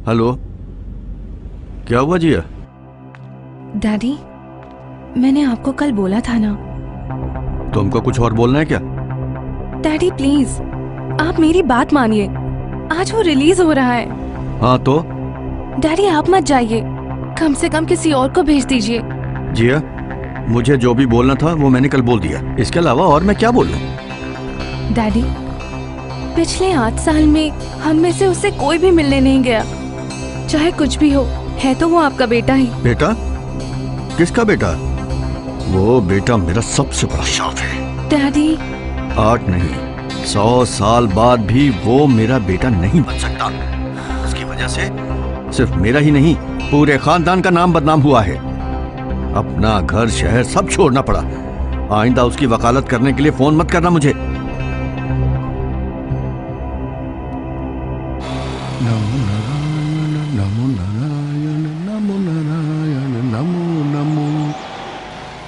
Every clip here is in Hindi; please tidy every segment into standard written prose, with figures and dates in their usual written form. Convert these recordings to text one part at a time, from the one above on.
हेलो, क्या हुआ जिया? डैडी, मैंने आपको कल बोला था ना। तुमको कुछ और बोलना है क्या? डैडी प्लीज, आप मेरी बात मानिए। आज वो रिलीज हो रहा है। हाँ तो? डैडी आप मत जाइए, कम से कम किसी और को भेज दीजिए। जिया, मुझे जो भी बोलना था वो मैंने कल बोल दिया। इसके अलावा और मैं क्या बोलूं? डैडी, पिछले 8 साल में हम में से उससे कोई भी मिलने नहीं गया। चाहे कुछ भी हो, है तो वो आपका बेटा ही। बेटा? किसका बेटा? वो बेटा मेरा सबसे बड़ा शौक है। डैडी 8 नहीं, 100 साल बाद भी वो मेरा बेटा नहीं बन सकता। उसकी वजह से सिर्फ मेरा ही नहीं, पूरे खानदान का नाम बदनाम हुआ है। अपना घर शहर सब छोड़ना पड़ा। आइंदा उसकी वकालत करने के लिए फोन मत करना मुझे। नमो नारायण नमो नारायण नमो नारायण नमो नमो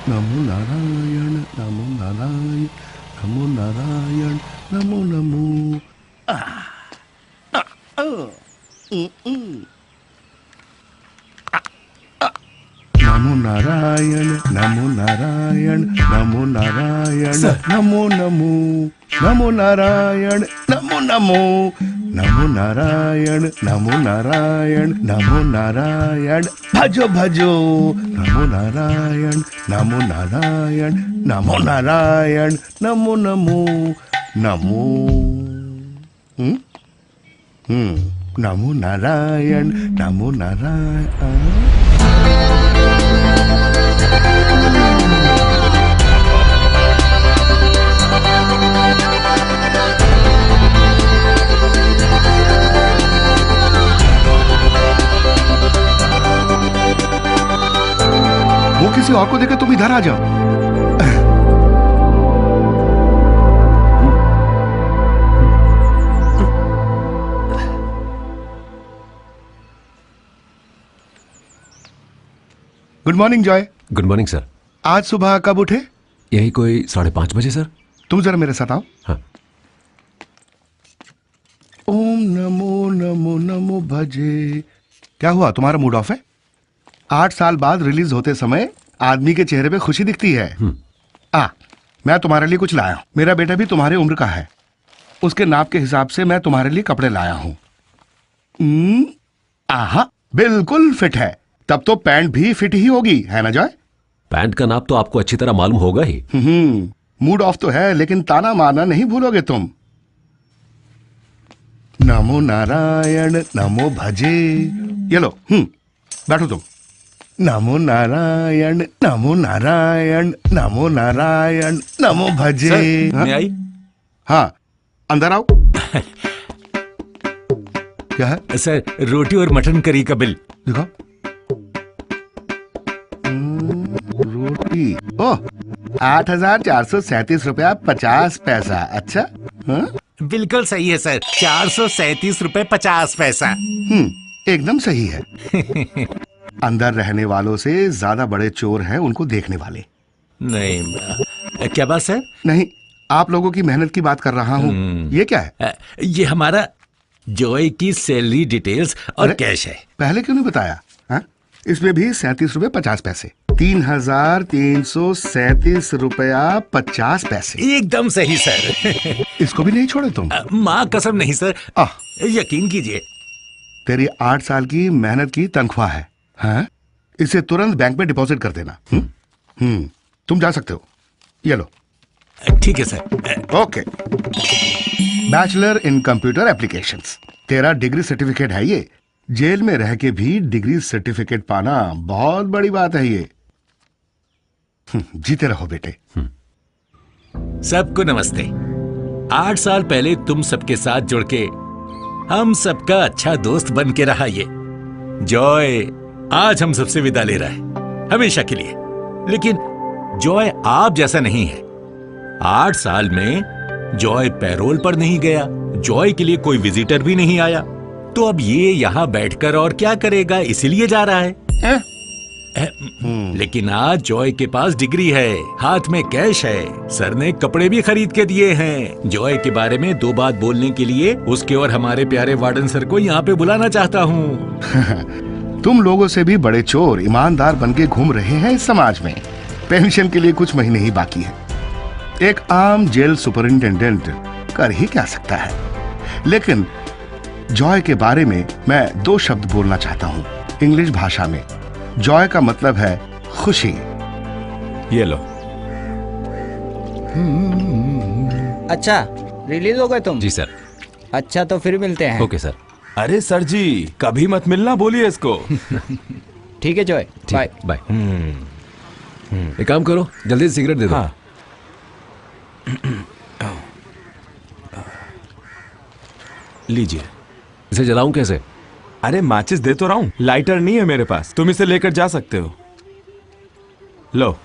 नमो नारायण नमो नारायण नमो नारायण नमो नमो। नमो नारायण नमो नारायण नमो नारायण नमो नमो नमो नारायण नमो नमो नमो नारायण नमो नारायण नमो नारायण भजो भजो नमो नारायण नमो नारायण नमो नारायण नमो नमो नमो नमो नारायण नमो नारायण। वो किसी और को देकर तुम इधर आ जाओ। Good morning Joy. Good morning sir. आज सुबह कब उठे? यही कोई 5:30 बजे सर। तुम जरा मेरे साथ आओ। हाँ। ओम नमो नमो नमो भजे। क्या हुआ, तुम्हारा मूड ऑफ है? 8 साल बाद रिलीज होते समय आदमी के चेहरे पे खुशी दिखती है। मैं तुम्हारे लिए कुछ लाया हूं। मेरा बेटा भी तुम्हारे उम्र का है। उसके नाप के हिसाब से मैं तुम्हारे लिए कपड़े लाया हूं। आहा, बिल्कुल फिट है। तब तो पैंट भी फिट ही होगी, है ना जॉय? पैंट का नाप तो आपको अच्छी तरह मालूम होगा ही। मूड ऑफ तो है, लेकिन ताना मारना नहीं भूलोगे तुम। नमो नारायण नमो भजे। ये लो, बैठो तुम। नमो नारायण नमो नारायण नमो नारायण नमो भजे। मैं आई? हाँ, अंदर आओ। क्या है सर? रोटी और मटन करी का बिल। देखो। रोटी, ओह, 8,437 रुपया 50 पैसा। अच्छा, हाँ? बिल्कुल सही है सर, 437 रुपए 50 पैसा। एकदम सही है। अंदर रहने वालों से ज्यादा बड़े चोर हैं उनको देखने वाले। नहीं, क्या बात सर? नहीं, आप लोगों की मेहनत की बात कर रहा हूँ। ये क्या है? ये हमारा जॉय की सैलरी डिटेल्स और कैश है। पहले क्यों नहीं बताया? हा? इसमें भी 37 रुपए 50 पैसे। 3,337 रुपया 50 पैसे। एकदम सही सर। इसको भी नहीं छोड़े तुम? माँ कसम नहीं सर, यकीन कीजिए। तेरी 8 साल की मेहनत की तनख्वाह है। हाँ? इसे तुरंत बैंक में डिपॉजिट कर देना। तुम जा सकते हो। ये लो। ठीक है sir. Okay. Bachelor in computer applications. तेरा डिग्री सर्टिफिकेट है ये। जेल में रह के भी डिग्री सर्टिफिकेट पाना बहुत बड़ी बात है ये। जीते रहो बेटे। सबको नमस्ते। 8 साल पहले तुम सबके साथ जुड़ के हम सबका अच्छा दोस्त बन के रहा ये जॉय आज हम सबसे विदा ले रहा है, हमेशा के लिए। लेकिन जॉय आप जैसा नहीं है। 8 साल में जॉय पैरोल पर नहीं गया, जॉय के लिए कोई विजिटर भी नहीं आया। तो अब ये यहाँ बैठकर और क्या करेगा, इसीलिए जा रहा है। लेकिन आज जॉय के पास डिग्री है, हाथ में कैश है, सर ने कपड़े भी खरीद के दिए हैं। जॉय के बारे में 2 बात बोलने के लिए उसके और हमारे प्यारे वार्डन सर को यहाँ पे बुलाना चाहता हूँ। तुम लोगों से भी बड़े चोर ईमानदार बन के घूम रहे हैं इस समाज में। पेंशन के लिए कुछ महीने ही बाकी है। एक आम जेल सुपरिंटेंडेंट कर ही क्या सकता है। लेकिन जॉय के बारे में मैं 2 शब्द बोलना चाहता हूँ इंग्लिश भाषा में। जॉय का मतलब है खुशी। ये लो। अच्छा, रिलीज हो गए तुम? जी सर। अच्छा, तो फिर मिलते हैं। Okay sir. अरे सर जी, कभी मत मिलना बोलिए इसको। ठीक है जॉय, बाय। बाय। एक काम करो, जल्दी से सिगरेट दे दो। हाँ। लीजिए। इसे जलाऊं कैसे? अरे माचिस दे तो रहा हूं, लाइटर नहीं है मेरे पास, तुम इसे लेकर जा सकते हो। लो।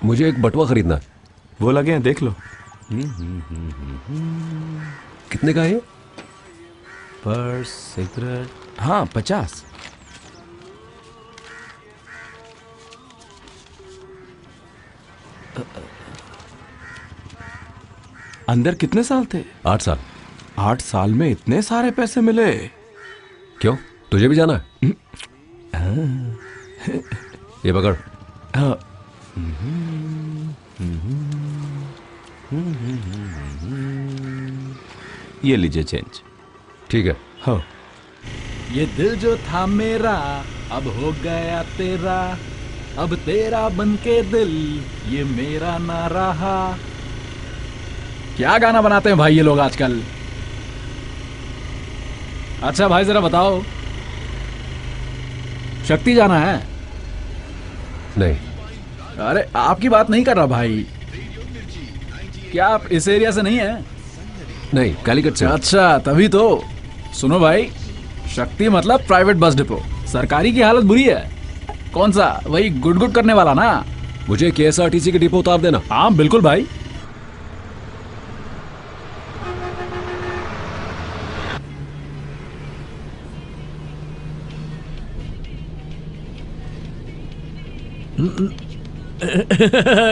मुझे एक बटुआ खरीदना है। वो लगे हैं, देख लो। कितने का है ये? पर सिगरेट, हाँ 50। अंदर कितने साल थे? 8 साल। 8 साल में इतने सारे पैसे मिले? क्यों, तुझे भी जाना है? ये पकड़। हाँ। ये लीजिए चेंज। ठीक है। हाँ। ये दिल जो था मेरा अब हो गया तेरा, अब तेरा बनके दिल ये मेरा ना रहा। क्या गाना बनाते हैं भाई ये लोग आजकल। अच्छा भाई जरा बताओ, शक्ति जाना है? नहीं। अरे आपकी बात नहीं कर रहा भाई। क्या आप इस एरिया से नहीं है? नहीं, कालीकट से। अच्छा तभी तो। सुनो भाई, शक्ति मतलब प्राइवेट बस डिपो। सरकारी की हालत बुरी है। कौन सा, वही गुड गुड करने वाला ना? मुझे KSRTC के डिपो उतार देना। हाँ बिल्कुल भाई।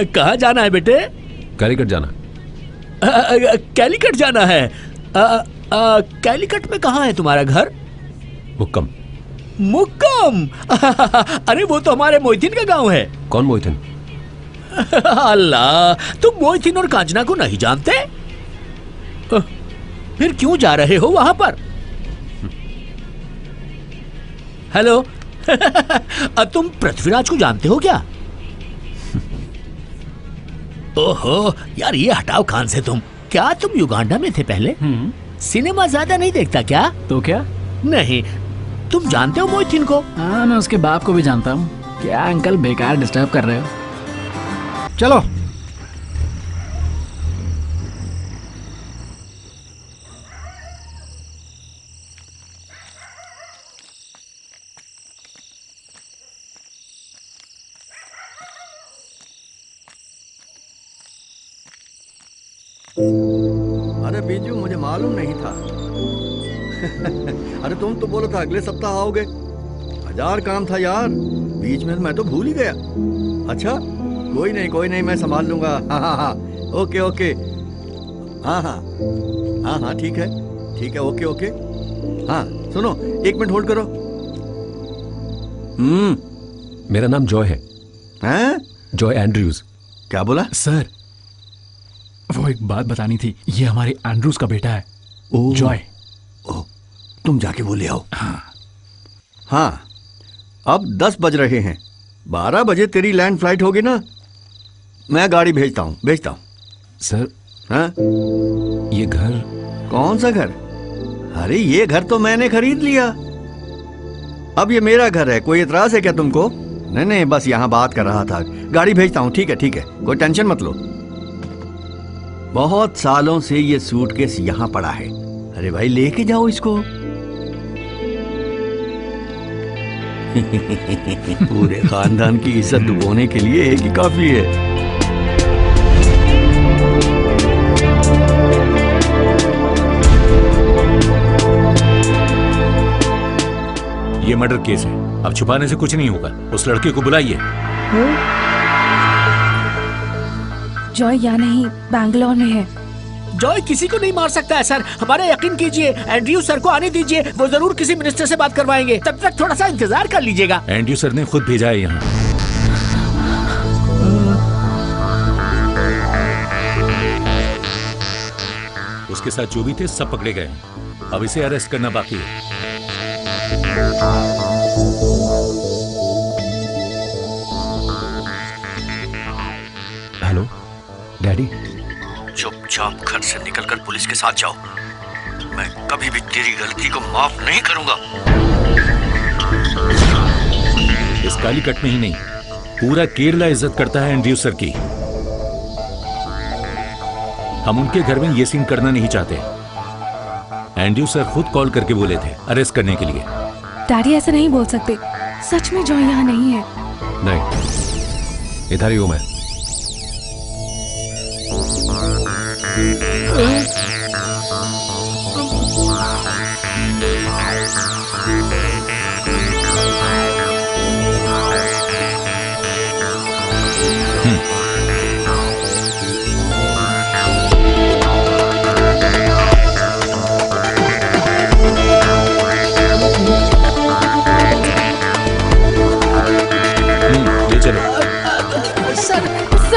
कहाँ जाना है बेटे? कालीकट जाना। कैलीकट जाना है? कैलीकट में कहाँ है तुम्हारा घर? मुक्कम। मुक्कम? अरे वो तो हमारे मोहसिन का गांव है। कौन मोहितन? अल्लाह, तुम मोहसिन और कांचना को नहीं जानते? फिर क्यों जा रहे हो वहां पर? हेलो। तुम पृथ्वीराज को जानते हो क्या? ओहो यार, ये हटाओ कान से तुम। क्या तुम युगांडा में थे पहले? सिनेमा ज्यादा नहीं देखता क्या? तो क्या? नहीं। तुम जानते हो मोहसिन को? हाँ, मैं उसके बाप को भी जानता हूँ। क्या अंकल बेकार डिस्टर्ब कर रहे हो? चलो। अरे बीजू, मुझे मालूम नहीं था। अरे तुम तो बोला था अगले सप्ताह आओगे। 1000 काम था यार, बीच में मैं तो भूल ही गया। अच्छा कोई नहीं, मैं संभाल लूंगा। हाँ, ओके ओके। हाँ, ठीक है, ओके। हाँ सुनो, 1 मिनट होल्ड करो। मेरा नाम जॉय है। हैं? Joy Andrews. क्या बोला? सर, वो एक बात बतानी थी। ये हमारे एंड्रूज का बेटा है, जॉय। तुम जाके वो ले आओ। हाँ, अब 10 बज रहे हैं। 12 बजे तेरी लैंड फ्लाइट होगी ना? मैं गाड़ी भेजता हूँ। सर। हाँ? ये घर। कौन सा घर? अरे ये घर तो मैंने खरीद लिया। अब ये मेरा घर है। कोई एतराज है क्या तुमको? नहीं, बस यहाँ बात कर रहा था। गाड़ी भेजता हूँ। ठीक है, कोई टेंशन मत लो। बहुत सालों से ये सूटकेस यहाँ पड़ा है। अरे भाई लेके जाओ इसको। पूरे खानदान की इज्जत डुबोने के लिए एक ही काफी है। ये मर्डर केस है, अब छुपाने से कुछ नहीं होगा। उस लड़के को बुलाइए। जॉय यहाँ नहीं, बैंगलोर में है। जॉय किसी को नहीं मार सकता है सर, हमारा यकीन कीजिए। एंड्रयू सर को आने दीजिए, वो जरूर किसी मिनिस्टर से बात करवाएंगे। तब तक थोड़ा सा इंतजार कर लीजिएगा। एंड्रयू सर ने खुद भेजा है यहाँ। उसके साथ जो भी थे सब पकड़े गए। अब इसे अरेस्ट करना बाकी है। Hello daddy. चुपचाप घर से निकलकर पुलिस के साथ जाओ। मैं कभी भी तेरी गलती को माफ नहीं करूंगा। इस कालीकट में ही नहीं, पूरा केरला इज्जत करता है एंड्रयू सर की। हम उनके घर में ये सीन करना नहीं चाहते। एंड्रयू सर खुद कॉल करके बोले थे अरेस्ट करने के लिए। डैडी ऐसा नहीं बोल सकते, सच में जॉय यहाँ नहीं है। नहीं, इधर ही हूं मैं।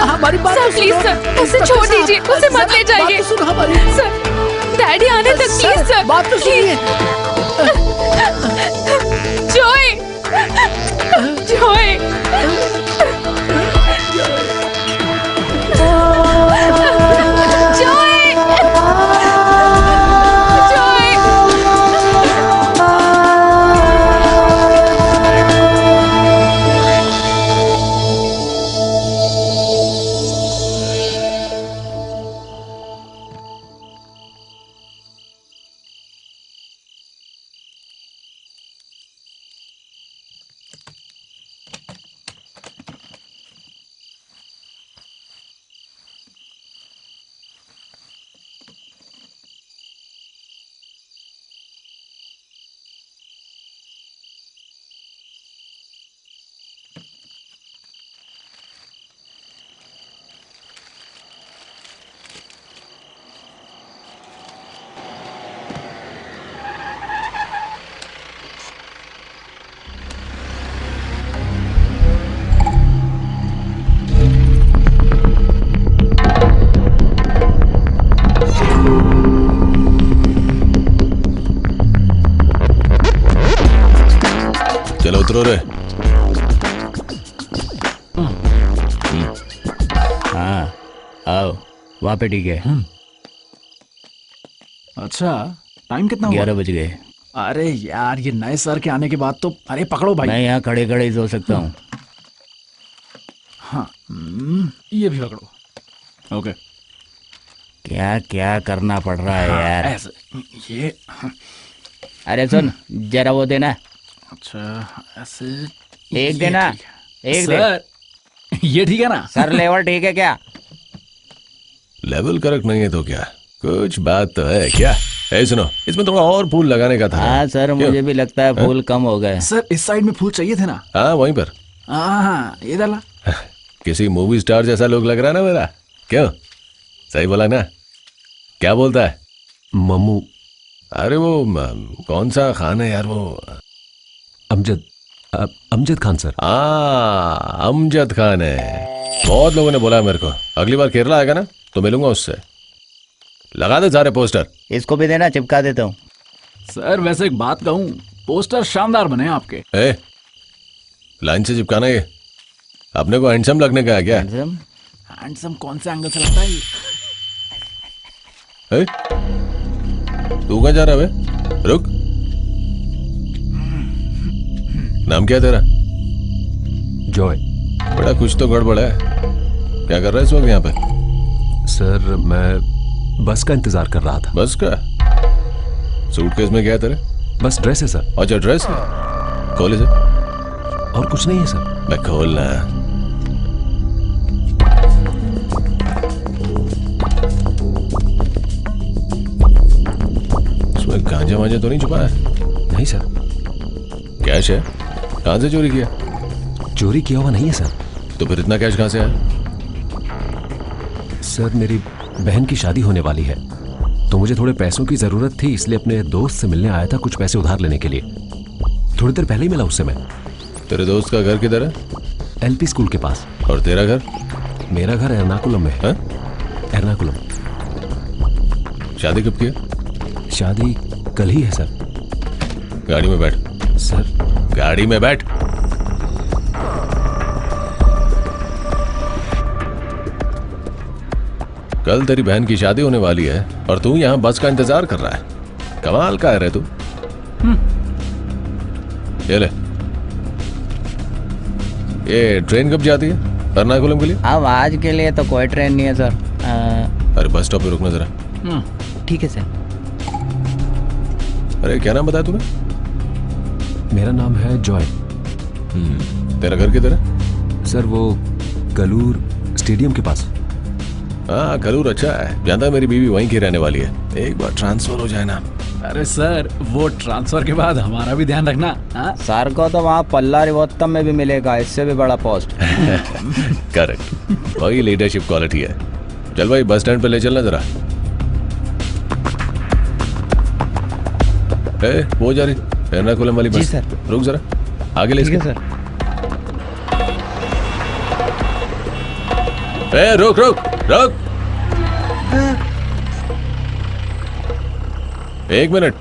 हमारी बात सर प्लीज सर, उसे छोड़ दीजिए, उसे मत ले जाइए सर। डैडी आने तक प्लीज सर, बात तो सुनिए। जॉय, जॉय, उतरो रे। हाँ आओ, वहाँ पे ठीक है। अच्छा टाइम कितना हुआ? 11 बज गए। अरे यार ये नए सर के आने के बाद तो, अरे पकड़ो भाई। मैं यहाँ खड़े खड़े ही सो सकता हूँ। हाँ ये भी पकड़ो। ओके। क्या क्या करना पड़ रहा है यार। ऐसे ये। अरे सुन जरा वो देना। अच्छा ऐसे एक देना, एक सर ये ठीक है ना? सर लेवल ठीक है क्या? लेवल करेक्ट नहीं है तो क्या, कुछ बात तो है क्या? ऐ सुनो, इसमें थोड़ा और फूल लगाने का था। हाँ सर मुझे भी लगता है फूल कम हो गए। सर इस साइड में फूल चाहिए थे ना? हाँ वहीं पर। हाँ ये डाला। किसी मूवी स्टार जैसा लोग लग रहा है ना मेरा। क्यों, सही बोला ना? क्या बोलता है मम्मू? अरे वो कौन सा खान है यार वो? अमजद खान सर। हाँ अमजद खान है। बहुत लोगों ने बोला मेरे को, अगली बार केरला आएगा ना तो मिलूंगा उससे। लगा दे सारे पोस्टर। इसको भी देना, चिपका देता हूँ। सर वैसे एक बात कहूँ, पोस्टर शानदार बने आपके। ए, लाइन से चिपकाना ये। अपने को हैंडसम लगने का है क्या? हैंडसम? हैंडसम कौन से एंगल से लगता है ये? तू कहाँ जा रहा है? रुक, नाम क्या है तेरा? जॉय। बड़ा कुछ तो गड़बड़ है। क्या कर रहा है इस वक्त यहाँ पे? सर मैं बस का इंतजार कर रहा था। बस का? सूटकेस में क्या है तेरे? बस ड्रेस है सर। अच्छा ड्रेस है, खोल इसे। और कुछ नहीं है सर। मैं खोलना। इसमें गांजा वांजा तो नहीं छुपा है? नहीं सर। कैश है? कहां से चोरी किया? चोरी किया हुआ नहीं है सर। तो फिर इतना कैश कहां से आया? सर मेरी बहन की शादी होने वाली है, तो मुझे थोड़े पैसों की जरूरत थी, इसलिए अपने दोस्त से मिलने आया था कुछ पैसे उधार लेने के लिए। थोड़ी देर पहले ही मिला उससे मैं। तेरे दोस्त का घर किधर है? एलपी स्कूल के पास। और तेरा घर? मेरा घर एर्नाकुलम में है। एर्नाकुलम। शादी कब की है? शादी कल ही है सर। गाड़ी में बैठ। सर गाड़ी में बैठ। कल तेरी बहन की शादी होने वाली है और तू यहाँ बस का इंतजार कर रहा है। कमाल का है रे तू। ये ले। ये ट्रेन कब जाती है एर्नाकुलम के लिए? अब आज के लिए तो कोई ट्रेन नहीं है सर। अरे बस स्टॉप पे रुकना जरा। ठीक है सर। अरे क्या नाम बताया तूने? मेरा नाम है जॉय। तेरा घर किधर है? सर वो कलूर स्टेडियम के पास। हाँ कलूर अच्छा है, जानता है मेरी बीवी वहीं की रहने वाली है। एक बार ट्रांसफर हो जाए ना। अरे सर वो ट्रांसफर के बाद हमारा भी ध्यान रखना। सर को तो वहाँ पल्ला रिवोत्तम में भी मिलेगा, इससे भी बड़ा पोस्ट। करेक्ट, वही लीडरशिप क्वालिटी है। चल भाई बस स्टैंड पे ले चलना जरा। वो जा रही एर्नाकुलम वाली बस। सर। रुक जरा आगे ले। ठीक है सर। रुक रुक रुक। एक मिनट।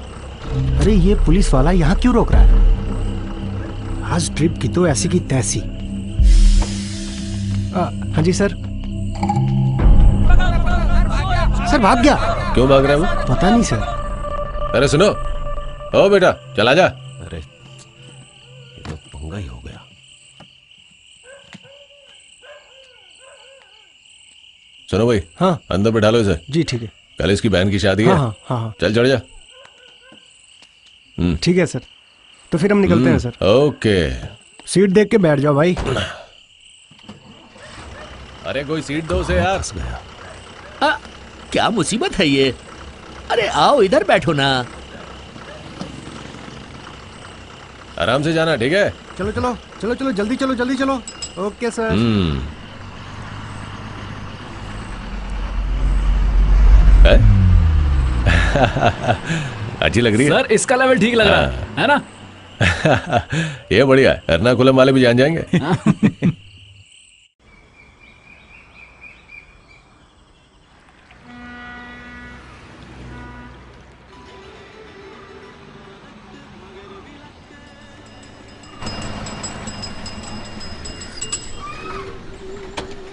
अरे ये पुलिस वाला यहाँ क्यों रोक रहा है? आज ट्रिप की तो ऐसी की तैसी। हाँ जी सर। सर भाग गया। क्यों भाग रहा है वो? पता नहीं सर। अरे सुनो, ओ बेटा चला जा। अरे ये तो पंगा ही हो गया। सुनो भाई। हाँ अंदर बैठा लो इसे। जी ठीक है। कल इसकी बहन की शादी है। हाँ हाँ। चल चढ़ जा। ठीक है सर, तो फिर हम निकलते हैं सर। ओके। सीट देख के बैठ जाओ भाई। अरे कोई सीट दो से यार। क्या मुसीबत है ये? अरे आओ इधर बैठो ना। आराम से जाना ठीक है? चलो चलो चलो चलो जल्दी चलो जल्दी चलो। Okay sir. अच्छी लग रही है सर। इसका लेवल ठीक लग रहा है ना? ये बढ़िया है, एर्नाकुलम वाले भी जान जाएंगे।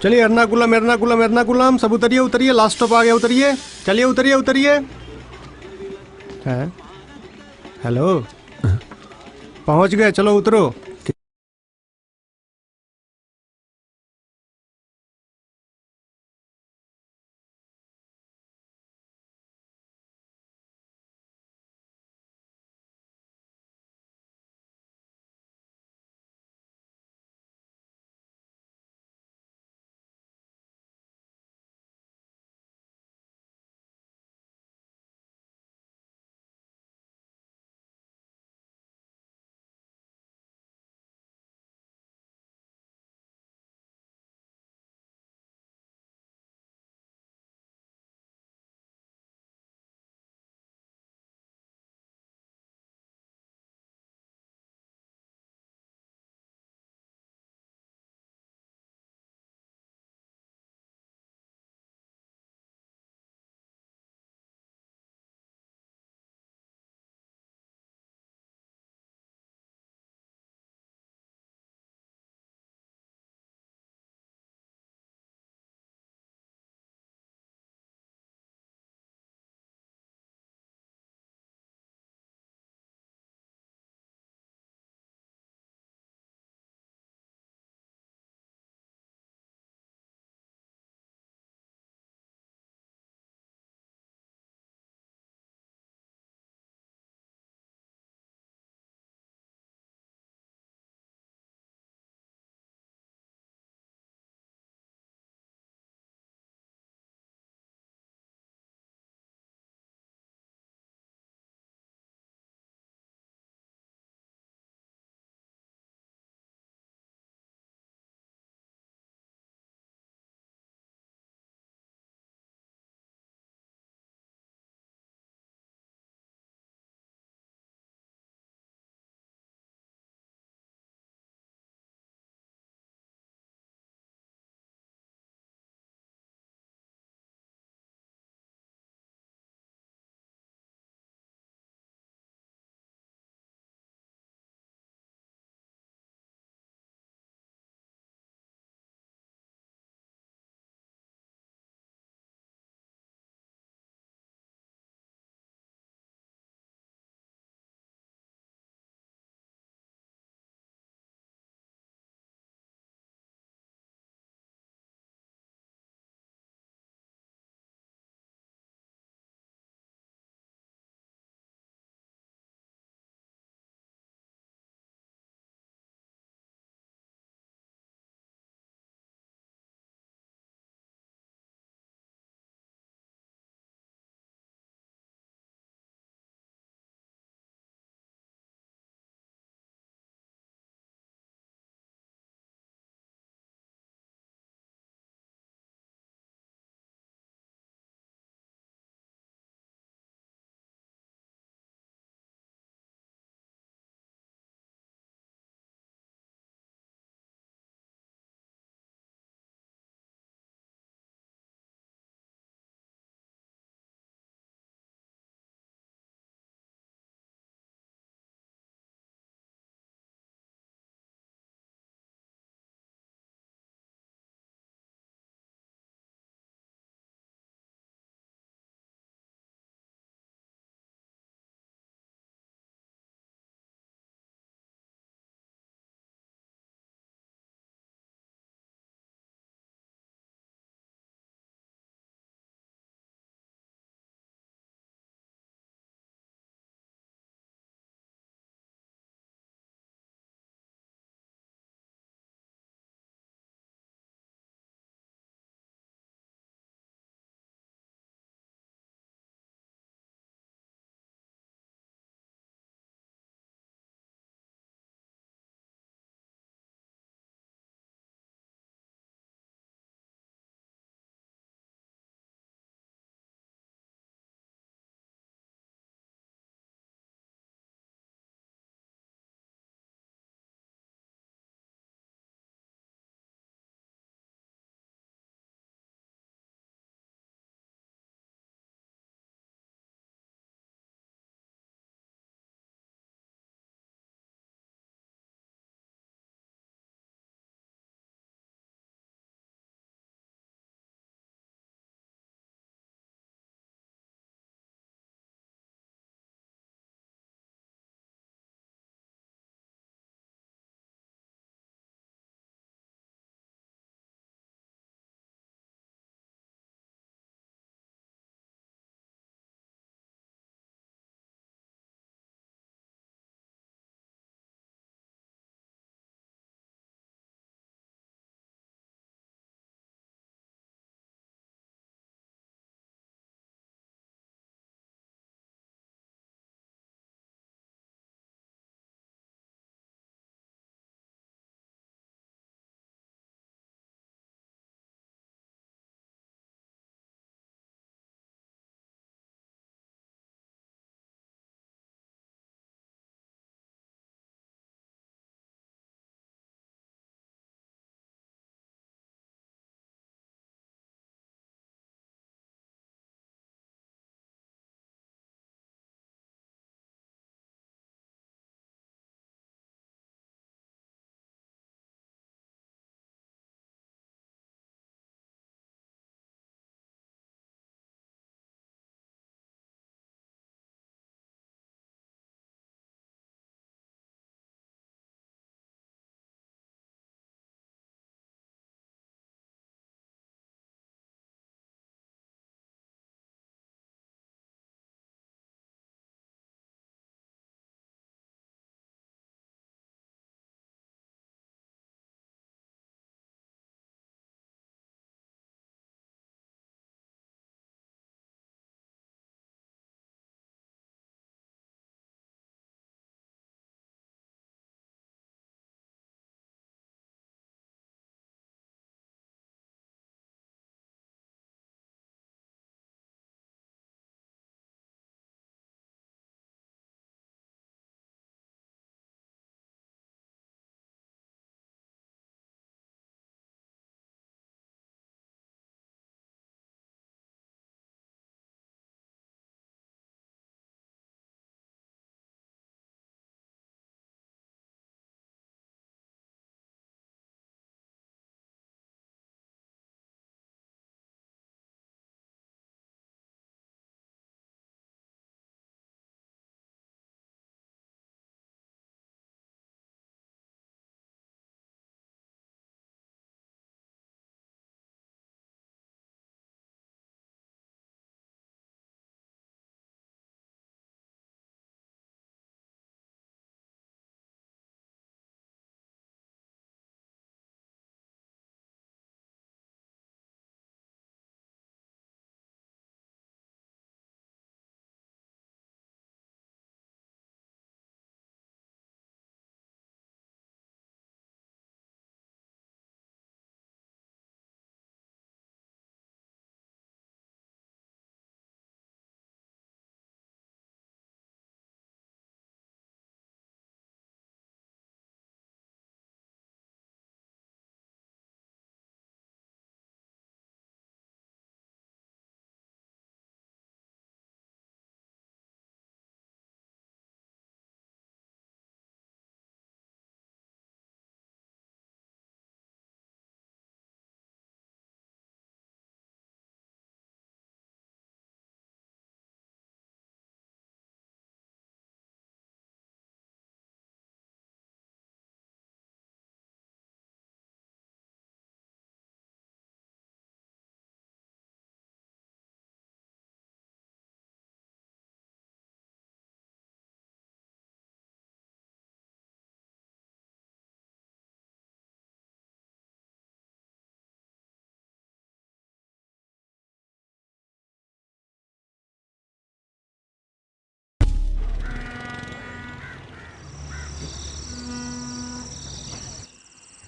चलिए एर्नाकुलम एर्नाकुलम एर्नाकुलम, सब उतरिए उतरिए, लास्ट स्टॉप आ गया, उतरिए। चलिए उतरिए उतरिए। हेलो, पहुंच गए, चलो उतरो।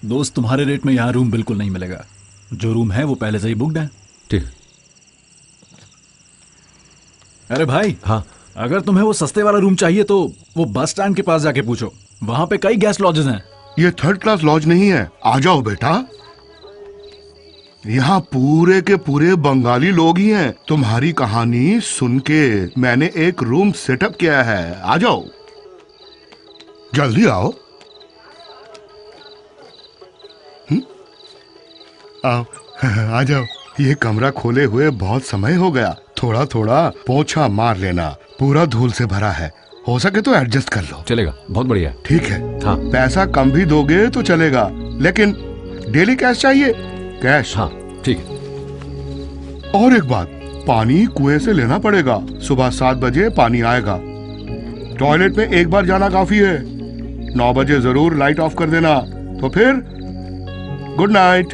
दोस्त तुम्हारे रेट में यहाँ रूम बिल्कुल नहीं मिलेगा। जो रूम है वो पहले से ही बुकड है। ठीक। अरे भाई, हाँ, अगर तुम्हें वो सस्ते वाला रूम चाहिए तो वो बस स्टैंड के पास जाके पूछो, वहां पे कई गेस्ट लॉजेस हैं। ये 3rd क्लास लॉज नहीं है। आ जाओ बेटा, यहाँ पूरे के पूरे बंगाली लोग ही हैं। तुम्हारी कहानी सुन के मैंने एक रूम सेटअप किया है। आ जाओ, जल्दी आओ। आओ, आ जाओ। ये कमरा खोले हुए बहुत समय हो गया। थोड़ा थोड़ा पोछा मार लेना, पूरा धूल से भरा है। हो सके तो एडजस्ट कर लो। चलेगा, बहुत बढ़िया। ठीक है। हाँ। पैसा कम भी दोगे तो चलेगा, लेकिन डेली कैश चाहिए। कैश। हाँ ठीक है। और एक बात, पानी कुएं से लेना पड़ेगा। सुबह 7 बजे पानी आएगा। टॉयलेट में एक बार जाना काफी है। 9 बजे जरूर लाइट ऑफ कर देना। तो फिर गुड नाइट।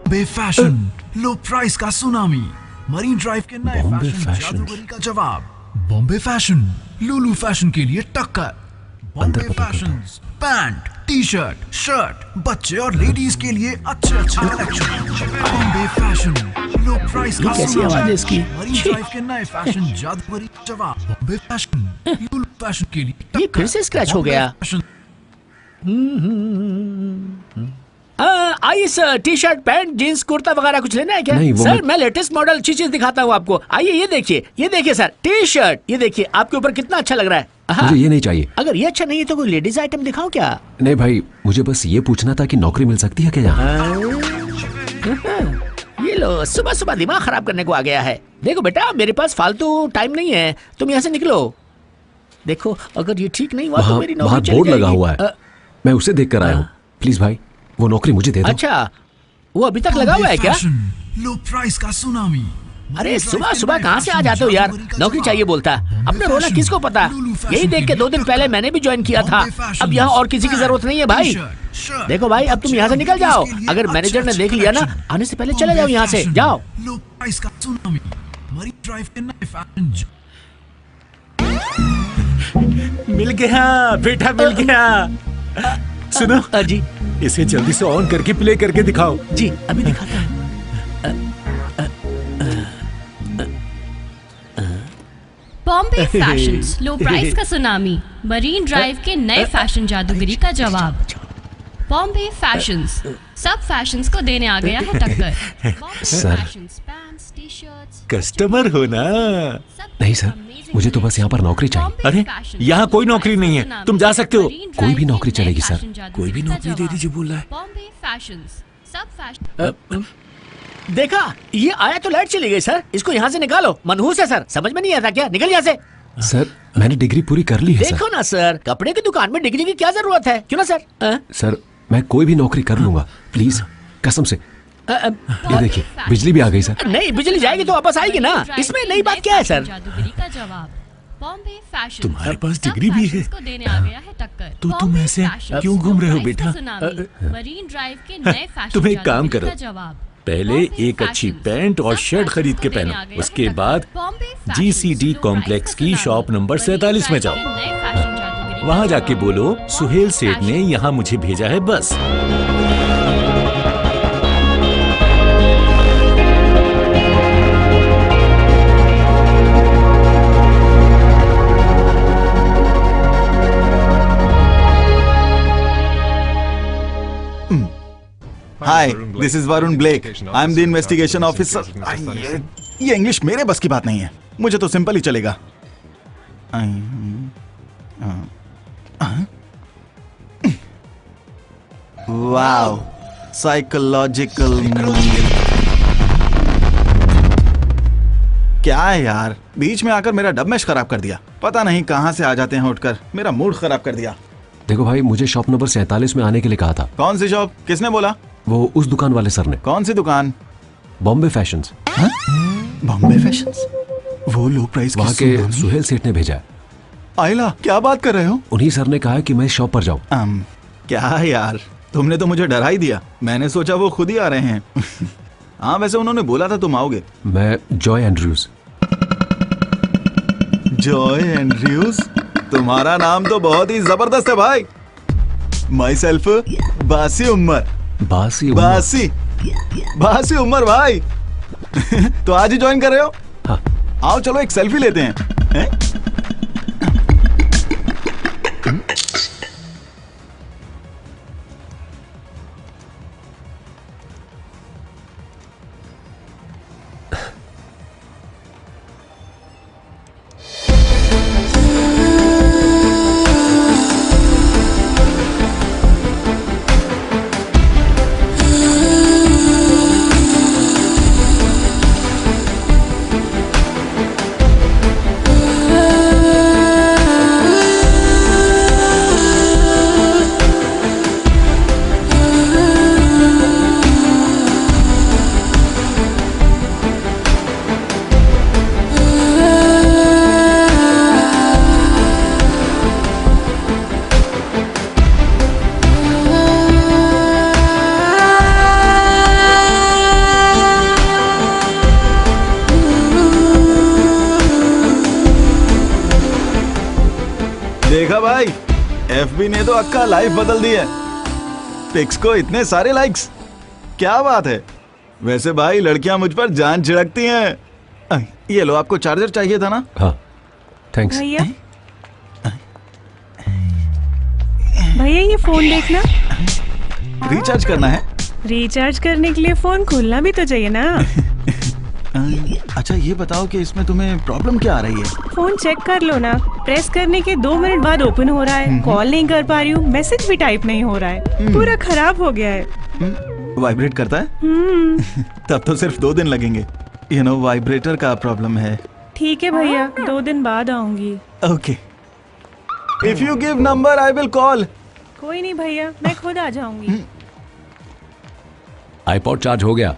बॉम्बे फैशन, लो प्राइस का सुनामी, मरीन ड्राइव के नए बॉम्बे फैशन फैशन। जादूगरी का जवाब। बॉम्बे फैशन, लुलु फैशन के लिए टक्कर। Bombay fashion, pant, T shirt, shirt, बच्चे और लेडीज के लिए अच्छे अच्छे कलेक्शन। बॉम्बे फैशन, लो प्राइस का कैसी आवाज है इसकी? मरीन ड्राइव के नए फैशन जादूगरी का जवाब। बॉम्बे फैशन, लुलु फैशन के लिए ये फिर से स्क्रैच हो गया। आइए sir, T shirt, pant, jeans, kurta वगैरह कुछ लेना है क्या? नहीं, वो सर मैं लेटेस्ट मॉडल अच्छी चीज दिखाता हूँ आपको। आइए ये देखिए सर, टी शर्ट, ये देखिए आपके ऊपर कितना अच्छा लग रहा है। हाँ। मुझे ये नहीं चाहिए। अगर ये अच्छा नहीं है तो कोई लेडीज आइटम दिखाओ क्या? नहीं भाई, मुझे बस ये पूछना था कि नौकरी मिल सकती है क्या यहाँ? ये लो, सुबह सुबह दिमाग खराब करने को आ गया है। देखो बेटा, मेरे पास फालतू टाइम नहीं है, तुम यहाँ से निकलो। देखो, अगर ये ठीक नहीं हुआ तो मेरी नौकरी चली बोर्ड लगा जाएगी। हुआ है, मैं उसे देख कर आया हूँ। प्लीज भाई, वो नौकरी मुझे दे दो। अच्छा, वो अभी तक लगा हुआ है क्या? लो प्राइस का सुनामी। अरे सुबह सुबह कहाँ से आ जाते हो यार? नौकरी चाहिए बोलता, अपने रोना किसको पता? यही देख के 2 दिन पहले मैंने भी ज्वाइन किया था। अब यहाँ और किसी की जरूरत नहीं है भाई। देखो भाई, अब तुम यहाँ से निकल जाओ। अगर मैनेजर ने देख लिया ना, आने से पहले चले जाओ यहाँ से, जाओ। लो प्राइस का सुनामी, मरीन ड्राइव के नए फैशन। मिल गया बेटा, मिल गया। सुनो जी, इसे जल्दी से ऑन करके प्ले करके दिखाओ। जी अभी दिखाता है। बॉम्बे फैशंस, लो प्राइस का सुनामी, मरीन ड्राइव के नए फैशन जादूगरी का जवाब। बॉम्बे फैशंस, सब फैशंस को देने आ गया है टक्कर। सर, कस्टमर हो ना? नहीं सर, मुझे तो बस यहाँ पर नौकरी चाहिए। अरे यहाँ कोई नौकरी नहीं है, तुम जा सकते हो। कोई भी नौकरी चलेगी सर। कोई भी नौकरी दे दीजिए बोल रहा है। बॉम्बे फैशंस, सब फैशन। देखा, ये आया तो लाइट चली गई सर। इसको यहाँ से निकालो, मनहूस है सर। समझ में नहीं आता क्या? निकल यहाँ से। सर, मैंने डिग्री पूरी कर ली है। देखो ना सर, कपड़े की दुकान में डिग्री की क्या जरूरत है? क्यों ना सर? सर, मैं कोई भी नौकरी कर लूंगा, प्लीज, कसम से। ये देखिए, बिजली भी आ गई सर। नहीं, बिजली जाएगी तो वापस आएगी ना। इसमें नई बात क्या है सर? जादूगरी का जवाब। बॉम्बे फैशन, तुम्हारे पास डिग्री भी है को देने आ गया है टक्कर। तो तुम ऐसे क्यों घूम रहे हो बेटा? मरीन ड्राइव के नए फैशन तुम एक काम जादूगरी करो, का जवाब। पहले एक अच्छी पैंट और शर्ट खरीद के पहनो, उसके बाद GCD कॉम्प्लेक्स की शॉप नंबर 47 में जाओ। वहाँ जाके बोलो सुहेल सेठ ने यहाँ मुझे भेजा है, बस। Hi, this is Varun Blake. I am the investigation officer. ये इंग्लिश मेरे बस की बात नहीं है, मुझे तो सिंपल ही चलेगा। Wow, psychological. क्या है यार, बीच में आकर मेरा डबमेश खराब कर दिया। पता नहीं कहाँ से आ जाते हैं उठकर, मेरा मूड खराब कर दिया। देखो भाई, मुझे शॉप नंबर 47 में आने के लिए कहा था। कौन सी शॉप? किसने बोला? वो उस दुकान वाले सर ने। कौन सी दुकान? बॉम्बे फैशंस। बॉम्बे फैशंस? वो लो प्राइस वहाँ के सुहेल सेठ ने भेजा है। आइला, क्या बात कर रहे हो? उन्हीं सर ने कहा कि मैं शॉप पर जाऊँ। क्या यार, तुमने तो मुझे डरा ही दिया। मैंने सोचा वो खुद ही आ रहे हैं। हाँ, वैसे उन्होंने बोला था तुम आओगे। मैं जॉय एंड्रयूज। Joy Andrews? तुम्हारा नाम तो बहुत ही जबरदस्त है भाई। माई सेल्फ बासी उमर। बासी बासी उमर भाई। तो आज ही ज्वाइन कर रहे हो? हाँ। आओ चलो एक सेल्फी लेते हैं। देखा भाई, एफबी ने तो अक्का लाइफ बदल दी है। पिक्स को इतने सारे लाइक्स, क्या बात है। वैसे भाई लड़कियां मुझ पर जान छिड़कती हैं। ये लो, आपको चार्जर चाहिए था ना? हाँ थैंक्स। भैया भैया ये फोन देखना। रिचार्ज करना है? रिचार्ज करने के लिए फोन खोलना भी तो चाहिए ना। अच्छा ये बताओ कि इसमें तुम्हें प्रॉब्लम क्या आ रही है? फोन चेक कर लो ना, प्रेस करने के 2 मिनट बाद ओपन हो रहा है, कॉल नहीं कर पा रही हूँ, मैसेज भी टाइप नहीं हो रहा है, पूरा खराब हो गया है। वाइब्रेट करता है? तब तो सिर्फ 2 दिन लगेंगे। यू नो वाइब्रेटर का प्रॉब्लम है। ठीक है भैया, 2 दिन बाद आऊंगी। Okay, if you give number I will call. कोई नहीं भैया, मैं खुद आ जाऊंगी। आईपॉड चार्ज हो गया?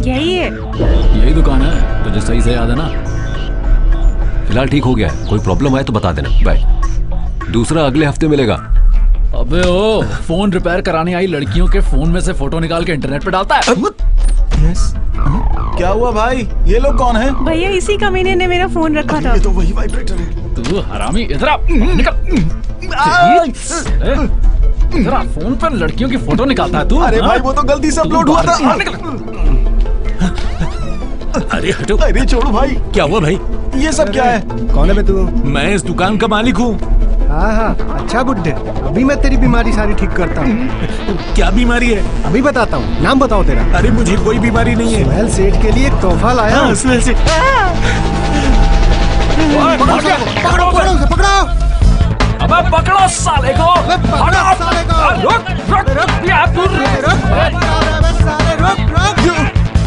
यही है? यही दुकान है, तुझे सही से याद है ना? फिलहाल ठीक हो गया है, कोई प्रॉब्लम आए तो बता देना। बाय। दूसरा अगले हफ्ते मिलेगा। अबे ओ, फोन रिपेयर कराने आई लड़कियों के फोन में से फोटो निकाल के इंटरनेट पे डालता है। यस। क्या हुआ भाई, ये लोग कौन है? भैया इसी कमीने ने मेरा फोन रखा था। ये तो वही वाइब्रेटर है। तू हरामी, इधर आ, निकल। इधर आ, फोन पर लड़कियों की फोटो निकालता है तू? अरे भाई वो तो गलती से अपलोड हुआ था। अरे हटो। अरे छोड़ो भाई। क्या हुआ भाई? ये सब क्या है? कौन है बे तू? मैं इस दुकान का मालिक हूँ। हाँ हाँ, अच्छा बुड्ढे, अभी मैं तेरी बीमारी सारी ठीक करता हूँ। क्या बीमारी है? अभी बताता हूँ, नाम बताओ तेरा। अरे मुझे कोई बीमारी नहीं है। सुहेल सेठ के लिए एक तोहफा लाया हूँ। सुहेल सेठ। पकड़ो उसे, पकड़ो। अबे पकड़ो साले को। साले को।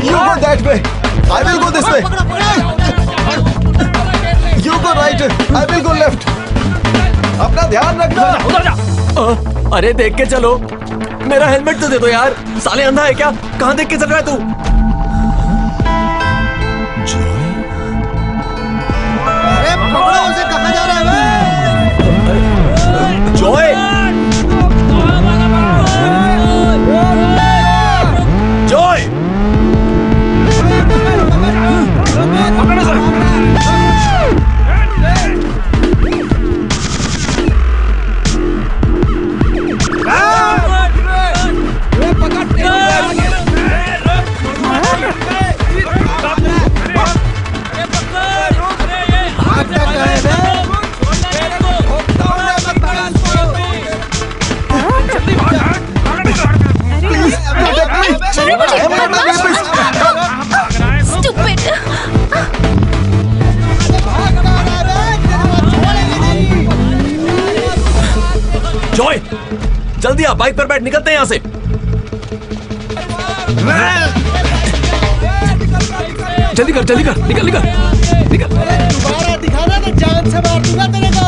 You go that way. I will go this way. You go right. I will go left. अपना ध्यान रखना। उधर जा। अरे देख के चलो, मेरा हेलमेट तो दे दो यार। साले अंधा है क्या? कहाँ देख के चल रहा है तू? अरे पकड़ो उसे, कहाँ जा रहा है? जॉय! जॉय! जॉय, जल्दी आ, बाइक पर बैठ, निकलते हैं यहाँ से। जल्दी कर, जल्दी कर, निकल निकल निकल। दोबारा दिखाना तो जान से मार दूंगा तेरे को।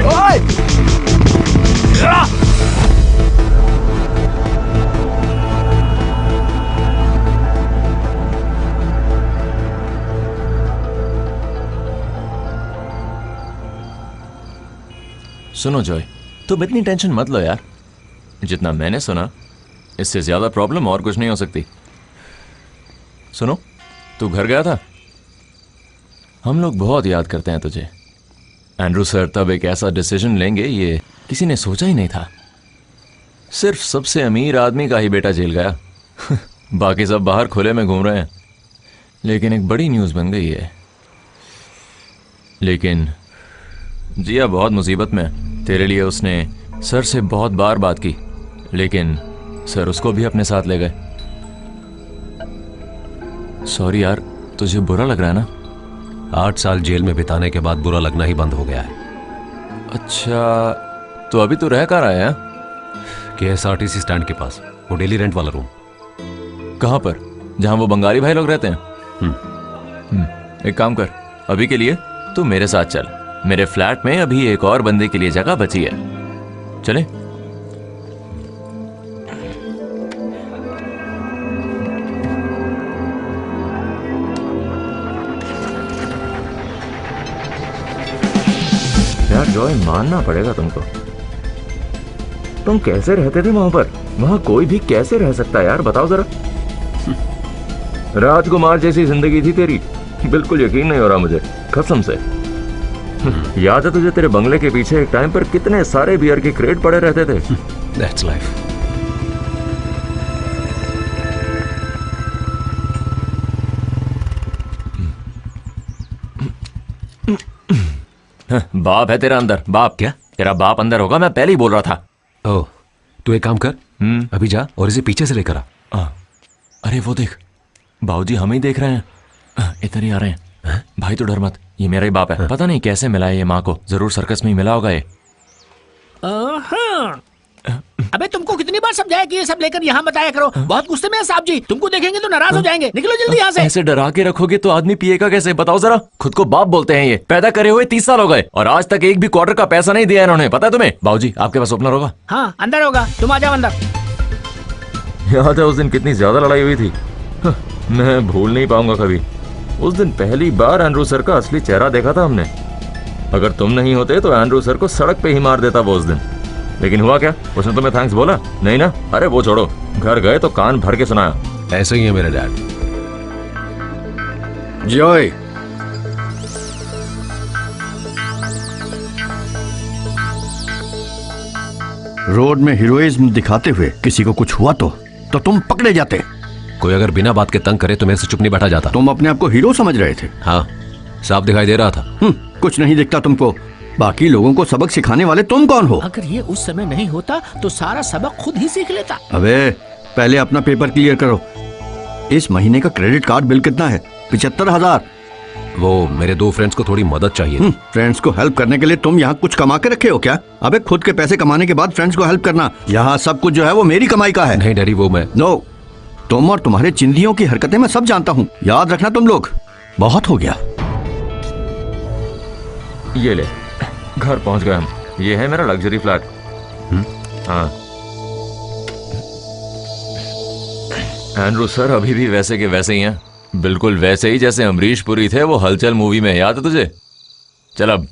ओए! सुनो जॉय, तुम इतनी टेंशन मत लो यार। जितना मैंने सुना इससे ज्यादा प्रॉब्लम और कुछ नहीं हो सकती। सुनो, तू घर गया था? हम लोग बहुत याद करते हैं तुझे। एंड्रू सर तब एक ऐसा डिसीजन लेंगे ये किसी ने सोचा ही नहीं था। सिर्फ सबसे अमीर आदमी का ही बेटा जेल गया। बाकी सब बाहर खुले में घूम रहे हैं। लेकिन एक बड़ी न्यूज़ बन गई है। लेकिन जिया बहुत मुसीबत में है। तेरे लिए उसने सर से बहुत बार बात की, लेकिन सर उसको भी अपने साथ ले गए। सॉरी यार, तुझे बुरा लग रहा है ना? 8 साल जेल में बिताने के बाद बुरा लगना ही बंद हो गया है। अच्छा, तो अभी तो रह कर आया है? KSRTC स्टैंड के पास, वो डेली रेंट वाला रूम। कहाँ पर? जहाँ वो बंगाली भाई लोग रहते हैं? एक काम कर, अभी के लिए तू मेरे साथ चल। मेरे फ्लैट में अभी एक और बंदे के लिए जगह बची है। चले? यार जॉय, मानना पड़ेगा तुमको। तुम कैसे रहते थे वहां पर? वहां कोई भी कैसे रह सकता है यार, बताओ जरा। राजकुमार जैसी जिंदगी थी तेरी। बिल्कुल यकीन नहीं हो रहा मुझे, कसम से। याद है तुझे तेरे बंगले के पीछे एक टाइम पर कितने सारे बियर के क्रेट पड़े रहते थे? That's life. बाप है तेरा अंदर, बाप। क्या तेरा बाप अंदर होगा? मैं पहले ही बोल रहा था। ओह, तू एक काम कर, अभी जा और इसे पीछे से लेकर आ। अरे वो देख, बाबूजी हमें ही देख रहे हैं। इधर ही आ रहे हैं। भाई तो डर मत, ये मेरा ही बाप है। पता नहीं कैसे मिला है ये माँ को, जरूर सर्कस में ही मिला होगा ये। अबे तुमको कितनी बार समझाया कि ये सब लेकर यहाँ बताया करो। बहुत गुस्से में है साहब जी, तुमको देखेंगे तो नाराज हो जाएंगे। निकलो जल्दी यहाँ से। ऐसे डरा के रखोगे तो आदमी पिएगा कैसे, बताओ जरा। खुद को बाप बोलते हैं ये। पैदा करे हुए 30 साल हो गए और आज तक एक भी क्वार्टर का पैसा नहीं दिया इन्होंने, पता है तुम्हें? बाबूजी आपके पास ओपनर होगा? हाँ अंदर होगा, तुम आ जाओ अंदर। याद है उस दिन कितनी ज्यादा लड़ाई हुई थी? मैं भूल नहीं पाऊंगा कभी। उस दिन पहली बार एंड्रू सर का असली चेहरा देखा था हमने। अगर तुम नहीं होते तो एंड्रू सर को सड़क पे ही मार देता वो उस दिन। लेकिन हुआ क्या? उसने तुम्हें थैंक्स बोला? नहीं ना? अरे वो छोड़ो, घर गए तो कान भर के सुनाया। ऐसे ही है मेरे डैड। जॉय, रोड में हीरोइज्म दिखाते हुए किसी को कुछ हुआ तो तुम पकड़े जाते। कोई अगर बिना बात के तंग करे तो मेरे से चुप नहीं बैठा जाता। तुम अपने आप को हीरो समझ रहे थे? हाँ, साफ दिखाई दे रहा था। कुछ नहीं दिखता तुमको। बाकी लोगों को सबक सिखाने वाले तुम कौन हो? अगर ये उस समय नहीं होता तो सारा सबक खुद ही सीख लेता। अबे पहले अपना पेपर क्लियर करो। इस महीने का क्रेडिट कार्ड बिल कितना है? 75,000। वो मेरे 2 फ्रेंड्स को थोड़ी मदद चाहिए। फ्रेंड्स को हेल्प करने के लिए तुम यहाँ कुछ कमा के रखे हो क्या? अबे खुद के पैसे कमाने के बाद फ्रेंड्स को हेल्प करना, यहाँ सब कुछ जो है वो मेरी कमाई का है। नहीं डैडी, वो मैं। नो, तुम और तुम्हारे चिंदियों की हरकतें मैं सब जानता हूँ। याद रखना तुम लोग, बहुत हो गया। ये ले, घर पहुंच गए हम। ये है मेरा लग्जरी फ्लैट। हाँ, एंड्रू सर अभी भी वैसे के वैसे ही हैं। बिल्कुल वैसे ही जैसे अमरीश पुरी थे वो हलचल मूवी में, याद है तुझे? चल अब।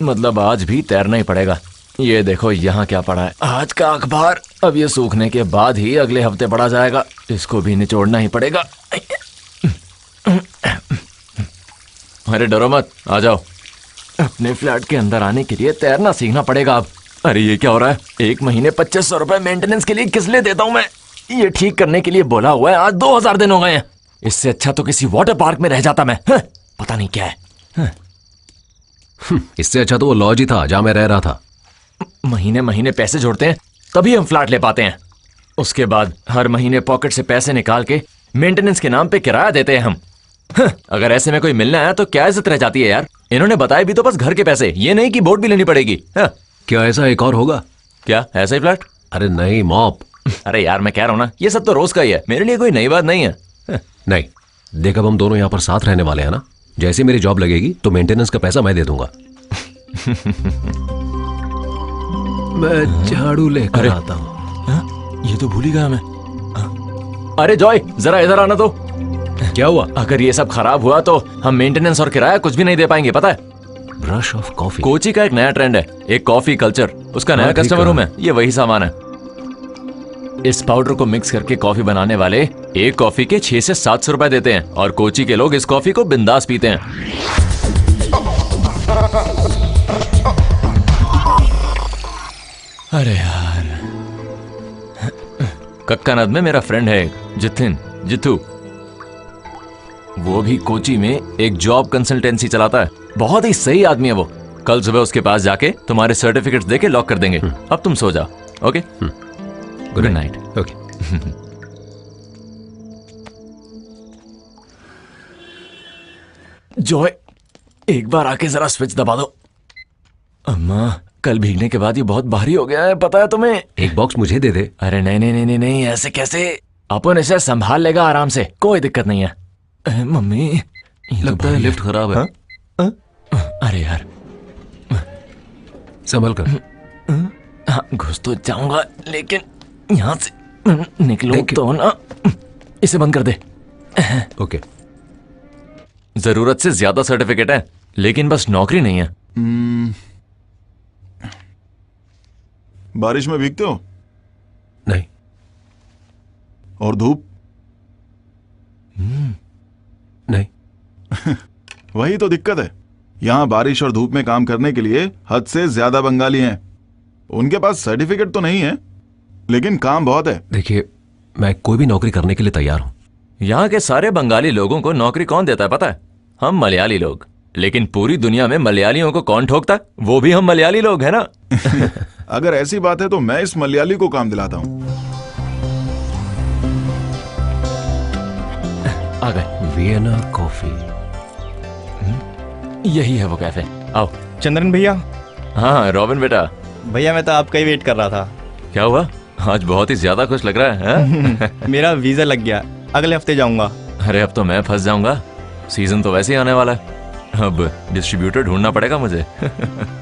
मतलब आज भी तैरना ही पड़ेगा। ये देखो यहाँ क्या पड़ा है, आज का अखबार। अब ये सूखने के बाद ही अगले हफ्ते पढ़ा जाएगा। इसको भी निचोड़ना ही पड़ेगा। अरे डरो मत, आ जाओ। अपने फ्लैट के अंदर आने के लिए तैरना सीखना पड़ेगा अब। अरे ये क्या हो रहा है? 1 महीने 2500 रुपए मेंटेनेंस के लिए किस लिए देता हूँ मैं? ये ठीक करने के लिए बोला हुआ है, आज 2000 दिन हो गए हैं। इससे अच्छा तो किसी वाटर पार्क में रह जाता मैं। पता नहीं क्या है। इससे अच्छा तो वो लॉज ही था जहां मैं रह रहा था। महीने महीने पैसे जोड़ते हैं तभी हम फ्लैट ले पाते हैं। उसके बाद हर महीने पॉकेट से पैसे निकाल के मेंटेनेंस के नाम पे किराया देते हैं हम। अगर ऐसे में कोई मिलना है तो क्या इज्जत रह जाती है यार। इन्होंने बताया भी तो बस घर के पैसे, ये नहीं कि बोर्ड भी लेनी पड़ेगी। क्या ऐसा एक और होगा? क्या ऐसा ही फ्लैट? अरे नहीं मॉप। अरे यार मैं कह रहा हूँ ना, ये सब तो रोज का ही है, मेरे लिए कोई नई बात नहीं है। नहीं देख, अब हम दोनों यहाँ पर साथ रहने वाले हैं ना। जैसे मेरी जॉब लगेगी तो मेंटेनेंस का पैसा मैं दे दूंगा। मैं झाड़ू लेकर आता हूँ। ये तो भूल ही गया मैं। अरे जॉय जरा इधर आना तो। क्या हुआ? अगर ये सब खराब हुआ तो हम मेंटेनेंस और किराया कुछ भी नहीं दे पाएंगे, पता है? Brush off coffee. कोची का एक नया ट्रेंड है, एक कॉफी कल्चर। उसका नया कस्टमर रूम है, ये वही सामान है। इस पाउडर को मिक्स करके कॉफी बनाने वाले एक कॉफी के 6 से 700 रुपए देते हैं और कोची के लोग इस कॉफी को बिंदास पीते हैं। अरे यार, कक्कानद में मेरा फ्रेंड है जिथू। वो भी कोची में एक जॉब कंसल्टेंसी चलाता है। बहुत ही सही आदमी है वो। कल सुबह उसके पास जाके तुम्हारे सर्टिफिकेट्स देके लॉक कर देंगे। अब तुम सो जाओ, okay? Good night. Okay. Joy, एक बार आके जरा स्विच दबा दो। अम्मा, कल भीगने के बाद ये बहुत भारी हो गया है, पता है तुम्हें? एक बॉक्स मुझे दे दे। अरे नहीं नहीं नहीं नहीं नहीं, ऐसे कैसे? अपन इसे संभाल लेगा आराम से, कोई दिक्कत नहीं है। मम्मी, लगता है लिफ्ट खराब है। अरे यार, संभल कर। हाँ, घुस तो जाऊंगा लेकिन यहाँ से निकलो तो ना। इसे बंद कर दे। ओके। जरूरत से ज्यादा सर्टिफिकेट है लेकिन बस नौकरी नहीं है। बारिश में भीगते हो? नहीं। और धूप? नहीं। वही तो दिक्कत है। यहाँ बारिश और धूप में काम करने के लिए हद से ज्यादा बंगाली हैं। उनके पास सर्टिफिकेट तो नहीं है लेकिन काम बहुत है। देखिए, मैं कोई भी नौकरी करने के लिए तैयार हूँ। यहाँ के सारे बंगाली लोगों को नौकरी कौन देता है पता है? हम मलयाली लोग। लेकिन पूरी दुनिया में मलयालियों को कौन ठोकता है? वो भी हम मलयाली लोग हैं ना। अगर ऐसी बात है तो मैं इस मलयाली को काम दिलाता हूँ। आ गए। Vienna coffee. यही है वो कैफे। आओ। चंद्रन भैया। हाँ रॉबिन बेटा। भैया मैं तो आपका ही वेट कर रहा था। क्या हुआ? आज बहुत ही ज्यादा खुश लग रहा है। मेरा वीजा लग गया, अगले हफ्ते जाऊंगा। अरे अब तो मैं फंस जाऊंगा। सीजन तो वैसे ही आने वाला है। अब डिस्ट्रीब्यूटर ढूंढना पड़ेगा मुझे।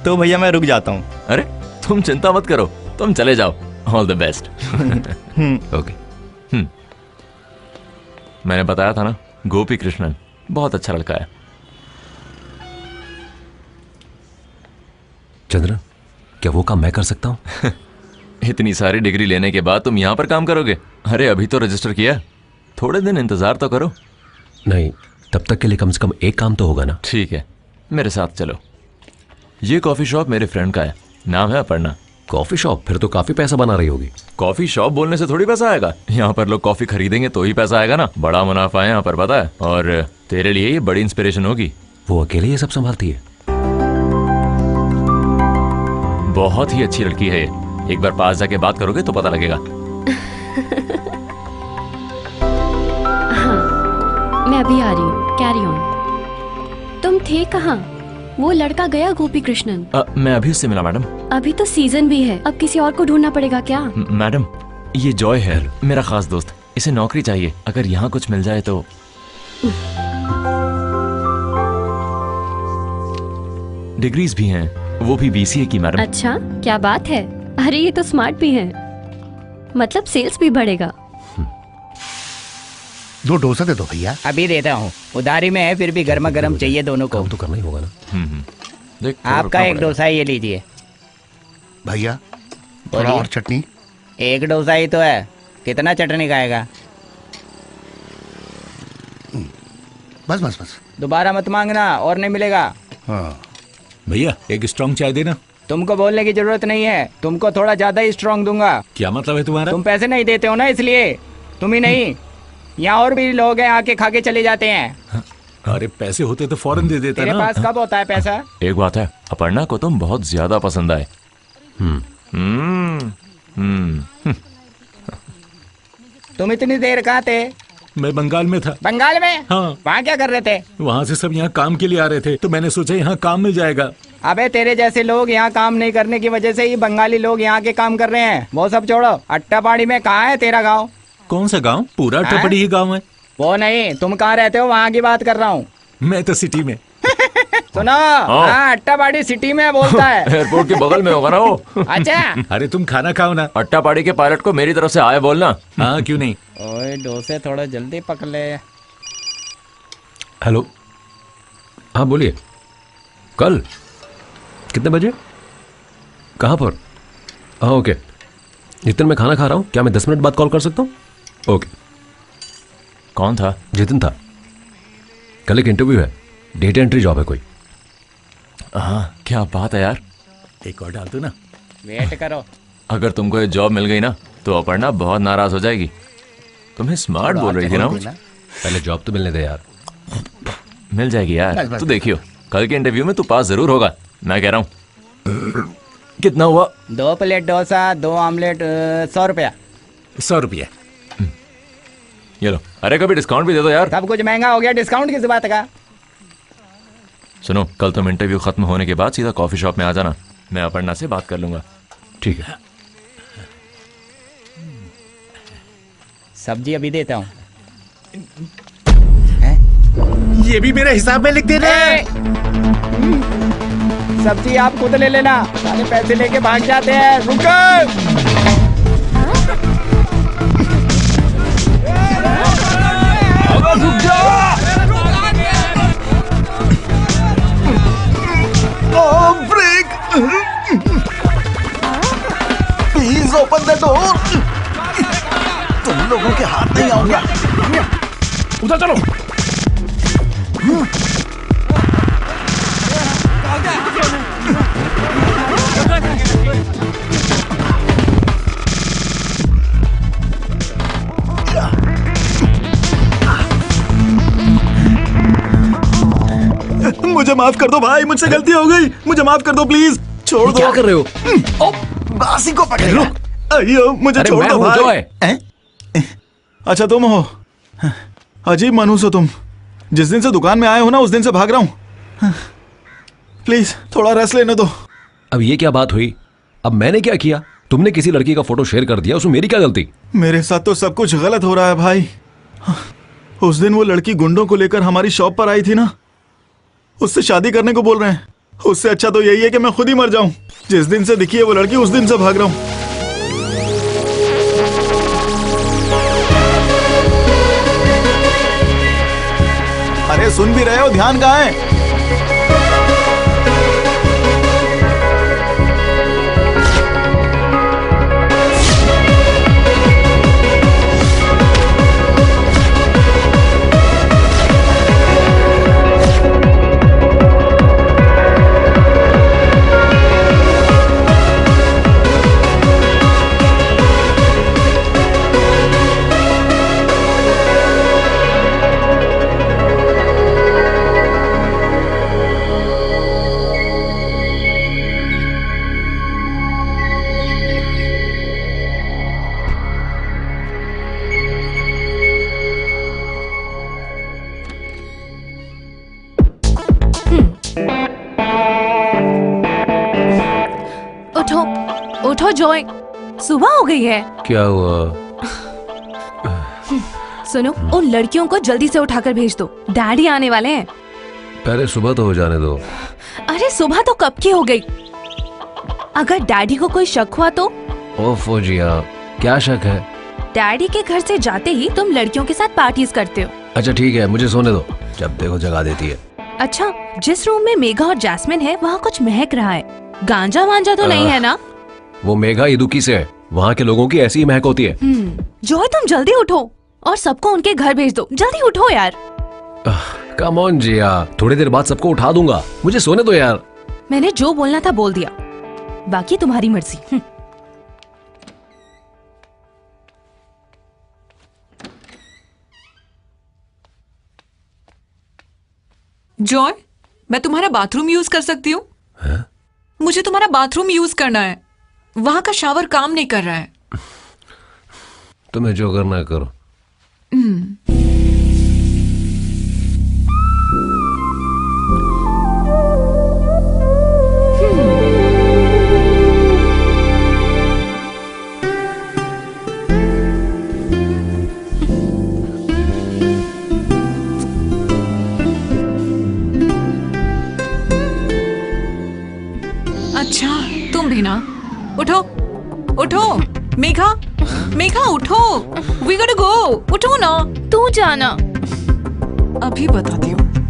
तो भैया मैं रुक जाता हूँ। अरे तुम चिंता मत करो, तुम चले जाओ। All the best. ओके। मैंने बताया था ना, गोपी कृष्णन बहुत अच्छा लड़का है। चंद्रन, क्या वो काम मैं कर सकता हूँ? इतनी सारी डिग्री लेने के बाद तुम यहाँ पर काम करोगे? अरे अभी तो रजिस्टर किया, थोड़े दिन इंतजार तो करो। नहीं, तब तक के लिए कम से कम एक काम तो होगा ना। ठीक है, मेरे साथ चलो। ये कॉफी शॉप मेरे फ्रेंड का है, नाम है अपर्णा। Coffee shop? फिर तो काफी पैसा बना रही होगी। कॉफी शॉप बोलने से थोड़ी पैसा आएगा। यहाँ पर लोग कॉफी खरीदेंगे तो ही पैसा आएगा ना। बड़ा मुनाफा है यहाँ पर, पता है। और तेरे लिए ये बड़ी इंस्पिरेशन होगी। वो अकेले ये सब संभालती है? बहुत ही अच्छी लड़की है ये। एक बार पास जाके बात करोगे तो पता लगेगा। हाँ, मैं अभी आ रही हूँ, कैरी ऑन। तुम थे कहाँ? वो लड़का गया गोपी कृष्णन? मैं अभी उससे मिला मैडम। अभी तो सीजन भी है, अब किसी और को ढूंढना पड़ेगा क्या? मैडम, ये जॉय है, मेरा खास दोस्त। इसे नौकरी चाहिए, अगर यहाँ कुछ मिल जाए तो। डिग्रीज भी हैं, वो भी BCA की मैडम। अच्छा, क्या बात है। अरे ये तो स्मार्ट भी है, मतलब सेल्स भी बढ़ेगा। 2 डोसा दे दो भैया। अभी देता हूँ, उधारी में है, फिर भी गर्मा गर्म चाहिए दोनों को। तो करना ही होगा ना। आपका एक डोसा ये लीजिए भैया। थोड़ा और चटनी। एक डोसा ही तो है, कितना चटनी खाएगा? बस बस बस। दोबारा मत मांगना, और नहीं मिलेगा। हाँ भैया, एक स्ट्रॉन्ग चाय देना। तुमको बोलने की जरूरत नहीं है, तुमको थोड़ा ज्यादा ही स्ट्रॉन्ग दूंगा। क्या मतलब है तुम्हारा? तुम पैसे नहीं देते हो ना, इसलिए। तुम ही नहीं, यहाँ और भी लोग हैं, आके खा के चले जाते हैं। अरे पैसे होते तो फौरन दे देता तेरे ना। पास कब होता है पैसा? एक बात है, अपर्णा को तुम बहुत ज्यादा पसंद आए। तुम इतनी देर कहाँ थे? मैं बंगाल में था। बंगाल में? हाँ। वहाँ क्या कर रहे थे? वहाँ से सब यहाँ काम के लिए आ रहे थे, तो मैंने सोचा यहाँ काम मिल जाएगा। अबे तेरे जैसे लोग यहाँ काम नहीं करने की वजह से ही बंगाली लोग यहाँ के काम कर रहे हैं। वो सब छोड़ो, अट्टापाड़ी में कहाँ है तेरा गाँव? कौन सा गाँव? पूरा अट्टापाड़ी ही गाँव है। वो नहीं, तुम कहाँ रहते हो, वहाँ की बात कर रहा हूँ। मैं तो सिटी में। सुनो, हाँ अट्टापाड़ी सिटी में बोलता है। एयरपोर्ट के बगल में होगा ना वो। अच्छा। अरे तुम खाना खाओ ना। अट्टापाड़ी के पायलट को मेरी तरफ से आए बोलना। हाँ क्यों नहीं। ओए डोसे थोड़ा जल्दी पक ले। हेलो, हाँ बोलिए। कल कितने बजे? कहाँ पर? हाँ ओके। जितन मैं खाना खा रहा हूँ, क्या मैं 10 मिनट बाद कॉल कर सकता हूँ? ओके। कौन था? जितिन था। कल एक इंटरव्यू है, डेटा एंट्री जॉब है कोई। हाँ, क्या बात है यार। एक और डाल दो ना। वेट करो। अगर तुमको ये जॉब मिल गई ना तो अपर्णा बहुत नाराज हो जाएगी। तुम्हें स्मार्ट बोल रही थी ना। पहले जॉब तो मिलने दे यार। मिल जाएगी यार, बस। तू देखियो कल के इंटरव्यू में तू पास जरूर होगा, मैं कह रहा हूँ। कितना हुआ? 2 प्लेट डोसा, 2 ऑमलेट, 100 रुपया। 100 रुपया। ये लो। अरे कभी डिस्काउंट भी दे दो यार। सब कुछ महंगा हो गया, डिस्काउंट किस बात का? सुनो, कल तुम इंटरव्यू खत्म होने के बाद सीधा कॉफी शॉप में आ जाना, मैं अपर्णा से बात कर लूंगा। ठीक है। सब्जी अभी देता हूँ। ये भी मेरे हिसाब में लिख देना। सब्जी आप खुद ले लेना, सारे पैसे लेके भाग जाते हैं। रुको। रुक जा। Break. Please open the door. तुम लोगों के हाथ नहीं आऊंगा। उधर चलो। मुझे माफ कर दो भाई, मुझसे गलती हो गई, मुझे माफ कर दो प्लीज। छोड़ दो। क्या कर रहे हो? बासी को पकड़। अयो मुझे अरे छोड़ मैं दो हूँ, भाई। जॉय। अच्छा तुम हो। अजीब मनुष्य हो तुम। जिस दिन से दुकान में आए हो ना उस दिन से भाग रहा हूँ। प्लीज थोड़ा रेस्ट लेने दो। अब ये क्या बात हुई? अब मैंने क्या किया? तुमने किसी लड़की का फोटो शेयर कर दिया, उसमें मेरी क्या गलती? मेरे साथ तो सब कुछ गलत हो रहा है भाई। उस दिन वो लड़की गुंडों को लेकर हमारी शॉप पर आई थी ना, उससे शादी करने को बोल रहे हैं। उससे अच्छा तो यही है कि मैं खुद ही मर जाऊं। जिस दिन से दिखी है वो लड़की उस दिन से भाग रहा हूं। अरे सुन भी रहे हो? ध्यान कहाँ है? उठो उठो जॉय, सुबह हो गई है। क्या हुआ? सुनो, उन लड़कियों को जल्दी से उठाकर भेज दो, डैडी आने वाले हैं। पहले सुबह तो हो जाने दो। अरे सुबह तो कब की हो गई। अगर डैडी को कोई शक हुआ तो? ओफो जिया, क्या शक है? डैडी के घर से जाते ही तुम लड़कियों के साथ पार्टीज करते हो। अच्छा ठीक है, मुझे सोने दो, जब देखो जगा देती है। अच्छा, जिस रूम में मेघा और जैस्मिन है वहाँ कुछ महक रहा है, गांजा वांजा तो नहीं है ना? वो मेघा इदुकी से है, वहाँ के लोगों की ऐसी ही महक होती है। जॉय तुम जल्दी उठो और सबको उनके घर भेज दो, जल्दी उठो यार। कम ऑन जिया, थोड़ी देर बाद सबको उठा दूंगा, मुझे सोने दो यार। मैंने जो बोलना था बोल दिया, बाकी तुम्हारी मर्जी। जॉय, मैं तुम्हारा बाथरूम यूज कर सकती हूँ? मुझे तुम्हारा बाथरूम यूज करना है, वहां का शावर काम नहीं कर रहा है। तुम्हें जो करना है करो। अच्छा तुम भी ना, उठो उठो। मेघा, मेघा उठो, वी गोटा गो। उठो ना। तू जाना। अभी बताती हूँ।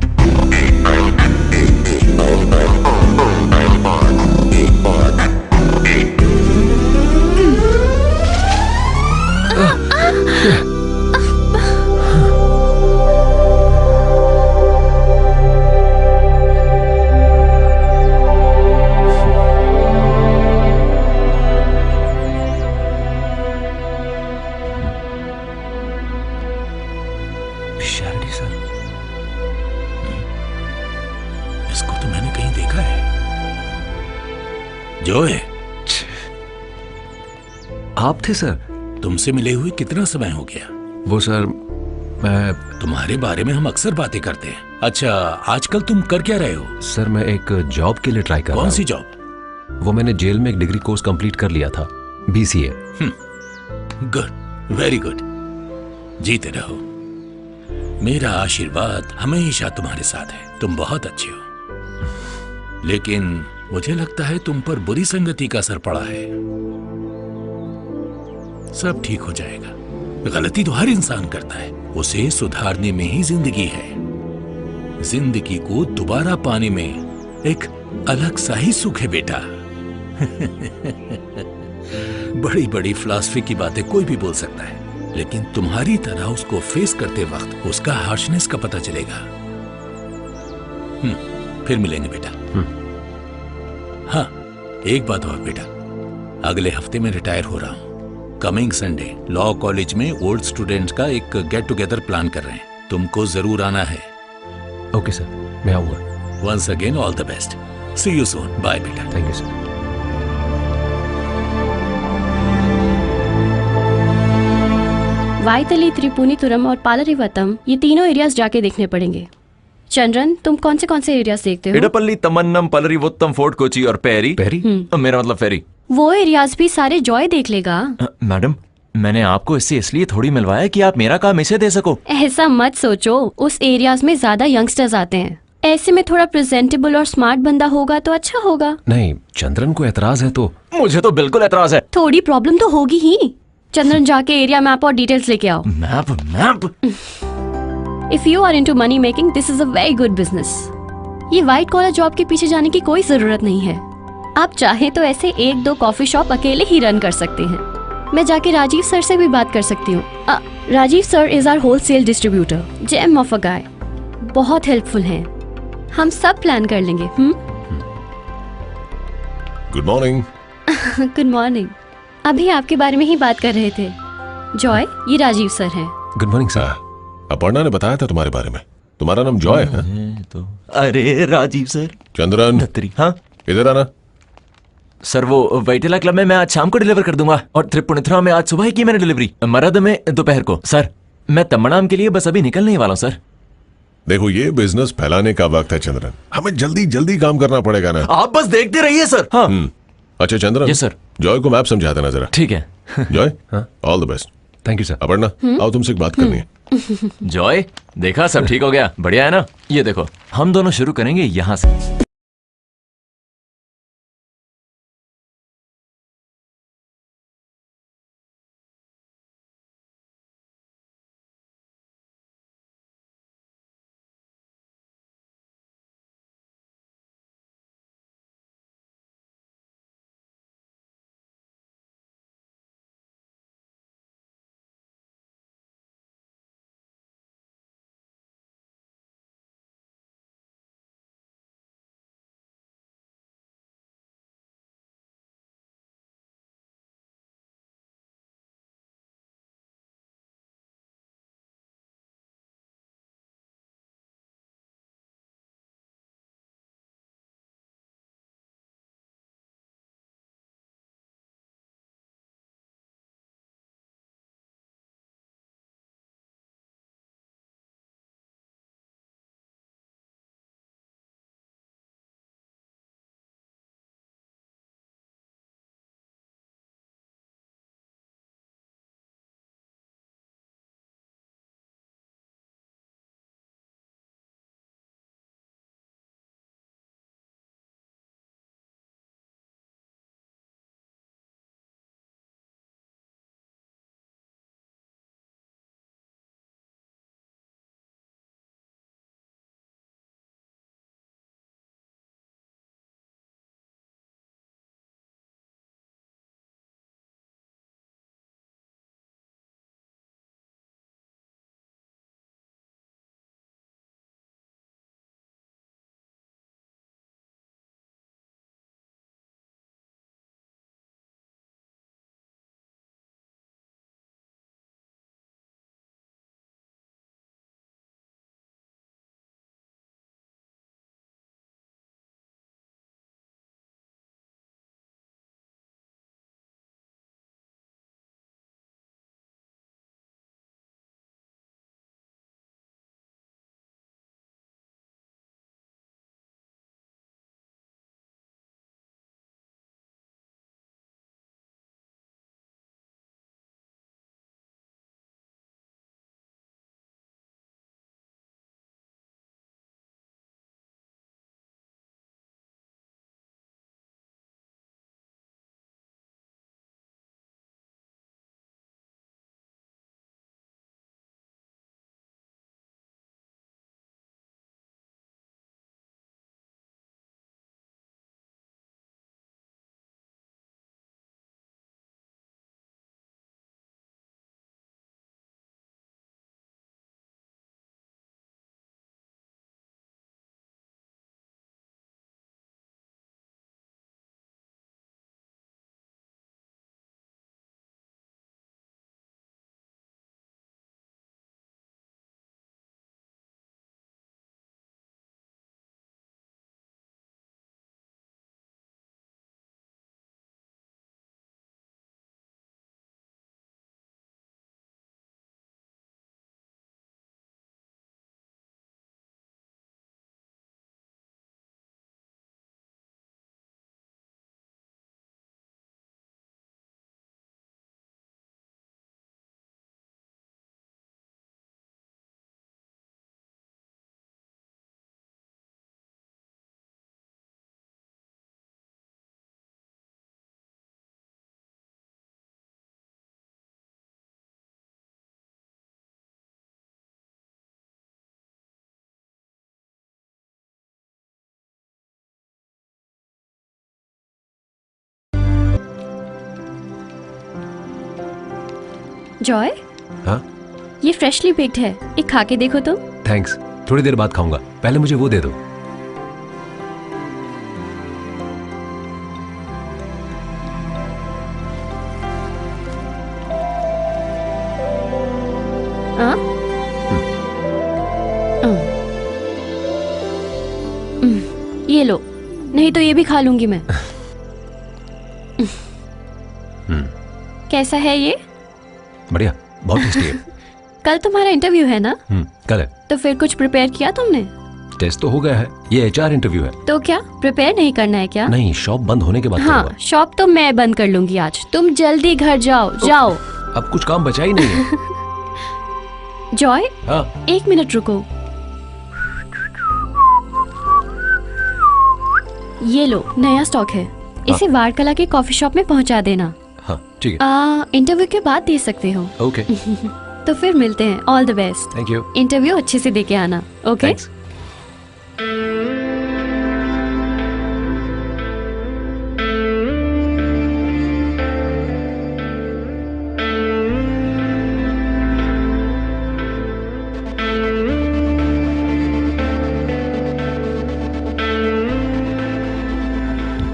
सर। इसको तो मैंने कहीं देखा है। जॉय, आप थे सर? तुमसे मिले हुए कितना समय हो गया? वो सर, मैं तुम्हारे बारे में हम अक्सर बातें करते हैं। अच्छा, आजकल तुम कर क्या रहे हो? सर मैं एक जॉब के लिए ट्राई कर रहा हूँ। कौन सी जॉब? वो मैंने जेल में एक डिग्री कोर्स कंप्लीट कर लिया था, BCA। Good, very good. जीते रहो। मेरा आशीर्वाद हमेशा तुम्हारे साथ है। तुम बहुत अच्छे हो, लेकिन मुझे लगता है तुम पर बुरी संगति का असर पड़ा है। सब ठीक हो जाएगा। गलती तो हर इंसान करता है, उसे सुधारने में ही जिंदगी है। जिंदगी को दोबारा पाने में एक अलग सा ही सुख है बेटा। बड़ी बड़ी फिलॉसफी की बातें कोई भी बोल सकता है, लेकिन तुम्हारी तरह उसको फेस करते वक्त उसका हार्शनेस का पता चलेगा। फिर मिलेंगे बेटा। हाँ, एक बात और बेटा, अगले हफ्ते में रिटायर हो रहा हूं। कमिंग संडे लॉ कॉलेज में ओल्ड स्टूडेंट्स का एक गेट टुगेदर प्लान कर रहे हैं। तुमको जरूर आना है। ओके सर, मैं आऊंगा। Once again all the best. See you soon. Bye बेटा। Thank you sir. Vyttila, Tripunithura और पालरिवतम, ये तीनों एरियाज जाके देखने पड़ेंगे। चंद्रन, तुम कौन से एरियाज देखते हो? इडपल्ली, तमन्नम, पलरीवुत्तम, फोर्ट कोची और पेरी। पेरी? मेरा मतलब फेरी। वो एरियाज भी सारे जॉय देख लेगा। मैडम, मैंने आपको इससे इसलिए थोड़ी मिलवाया कि आप मेरा काम इसे दे सको। ऐसा मत सोचो, उस एरियाज में ज्यादा यंगस्टर्स आते हैं। ऐसे में थोड़ा प्रेजेंटेबल और स्मार्ट बंदा होगा तो अच्छा होगा। नहीं, चंद्रन को एतराज है तो? मुझे तो बिल्कुल एतराज है। थोड़ी प्रॉब्लम तो होगी ही। चंद्रन, जाके एरिया मैप और डिटेल्स लेके आओ। Map? If you are into money making, this is a very good business. ये व्हाइट कॉलर जॉब के पीछे जाने की कोई जरूरत नहीं है। आप चाहे तो ऐसे 1-2 कॉफी शॉप अकेले ही रन कर सकते हैं। मैं जाके राजीव सर से भी बात कर सकती हूँ। Rajiv sir is our wholesale distributor, gem of a guy. बहुत हेल्पफुल हैं। हम सब प्लान कर लेंगे। Good morning. Good morning. अभी आपके बारे में ही बात कर रहे थे। जॉय, ये राजीव सर हैं। Good morning sir. अपर्णा ने बताया था तुम्हारे बारे में। तुम्हारा नाम जॉय है? तो अरे राजीव सर। चंद्रन, हाँ इधर आना। सर, वो वैटेला क्लब में मैं आज शाम को डिलीवर कर दूंगा, और त्रिपुनिथुरा में आज सुबह ही की मैंने डिलीवरी, मरद में दोपहर को। सर, मैं तमन्नाम के लिए बस अभी निकलने ही वाला हूँ सर। देखो, ये बिजनेस फैलाने का वक्त है चंद्रन। हमें जल्दी जल्दी काम करना पड़ेगा ना। आप बस देखते रहिए सर। हाँ। अच्छा चंद्रन। Yes sir. जॉय को मैप समझा देना जरा। ठीक है। Joy, all the best. Thank you sir. Aparna, आओ तुमसे एक बात करनी है। जॉय, देखा सब ठीक हो गया? बढ़िया है ना? ये देखो, हम दोनों शुरू करेंगे यहाँ से। जॉय, हाँ ये फ्रेशली बेक्ड है, एक खा के देखो तो। थैंक्स, थोड़ी देर बाद खाऊंगा, पहले मुझे वो दे दो। हाँ? ये लो, नहीं तो ये भी खा लूंगी मैं। कैसा है ये? बढ़िया, बहुत टेस्टी है। कल तुम्हारा इंटरव्यू है ना? कल है। तो फिर कुछ प्रिपेयर किया तुमने? टेस्ट तो हो गया है, ये HR इंटरव्यू है। तो क्या प्रिपेयर नहीं करना है क्या? नहीं, शॉप बंद होने के बाद हाँ, करूंगा। शॉप तो मैं बंद कर लूंगी आज। तुम जल्दी घर जाओ, जाओ। अब कुछ काम बचा ही नहीं है। जॉय, हाँ। 1 मिनट रुको। ये लो, नया स्टॉक है, इसे वारकला के कॉफी शॉप में पहुंचा देना। हाँ ठीक है। इंटरव्यू के बाद दे सकते हो। ओके। तो फिर मिलते हैं, all the best. Thank you. Interview अच्छे से दे के आना, okay?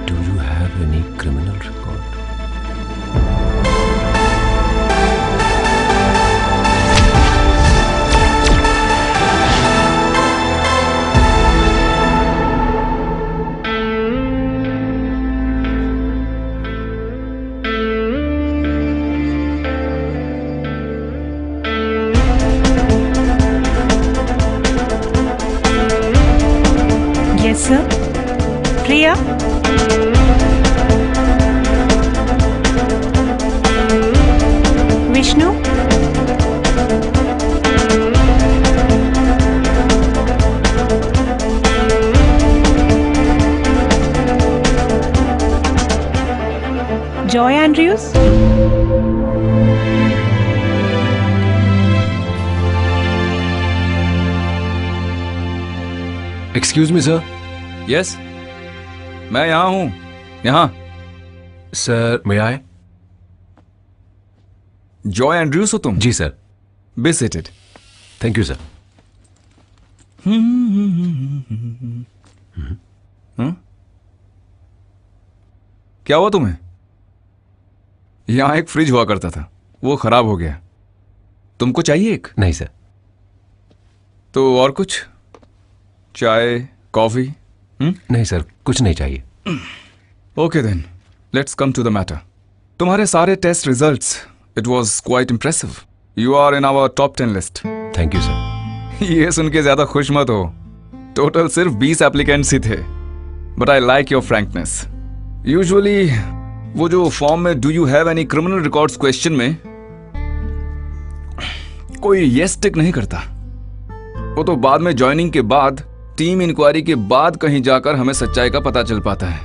Do you have any criminal record? Yes sir. Priya, Vishnu, Joy Andrews, excuse me sir. Yes, मैं यहाँ हूँ, यहाँ। Sir may I? Joy Andrews हो तुम? जी sir. Be seated. Thank you sir. क्या हुआ तुम्हें? यहाँ एक फ्रिज हुआ करता था, वो खराब हो गया। तुमको चाहिए एक? नहीं सर। तो और कुछ? चाय, कॉफी? नहीं सर, कुछ नहीं चाहिए। Okay then, let's come to the matter. तुम्हारे सारे test results, it was quite impressive. You are in our top 10 list. Thank you sir. ये सुन के ज्यादा खुश मत हो, टोटल सिर्फ 20 एप्लीकेंट्स ही थे। But I like your frankness. Usually वो जो फॉर्म में do you have any criminal records question में कोई यस टिक नहीं करता। वो तो बाद में ज्वाइनिंग के बाद, टीम इंक्वायरी के बाद कहीं जाकर हमें सच्चाई का पता चल पाता है।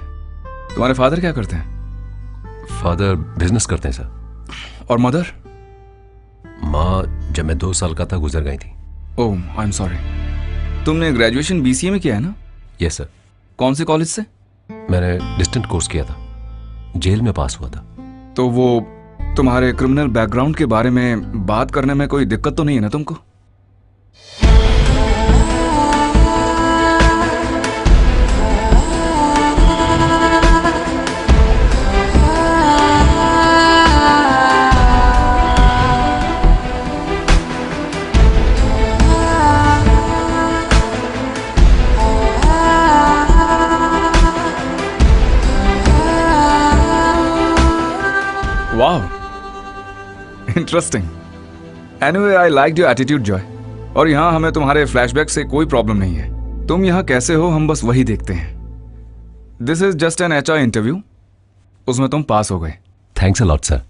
तुम्हारे फादर क्या करते हैं? फादर बिजनेस करते हैं सर। और मदर? माँ जब मैं 2 साल का था गुजर गई थी। ओह, आई एम सॉरी। तुमने ग्रेजुएशन BCA में किया है ना? Yes sir. कौन से कॉलेज से? मैंने डिस्टेंट कोर्स किया था, जेल में पास हुआ था। तो वो तुम्हारे क्रिमिनल बैकग्राउंड के बारे में बात करने में कोई दिक्कत तो नहीं है ना तुमको? वाह, interesting. Anyway, I like your attitude Joy. और यहाँ हमें तुम्हारे फ्लैशबैक से कोई प्रॉब्लम नहीं है। तुम यहाँ कैसे हो हम बस वही देखते हैं। This is just an HR interview, उसमें तुम पास हो गए। Thanks a lot sir.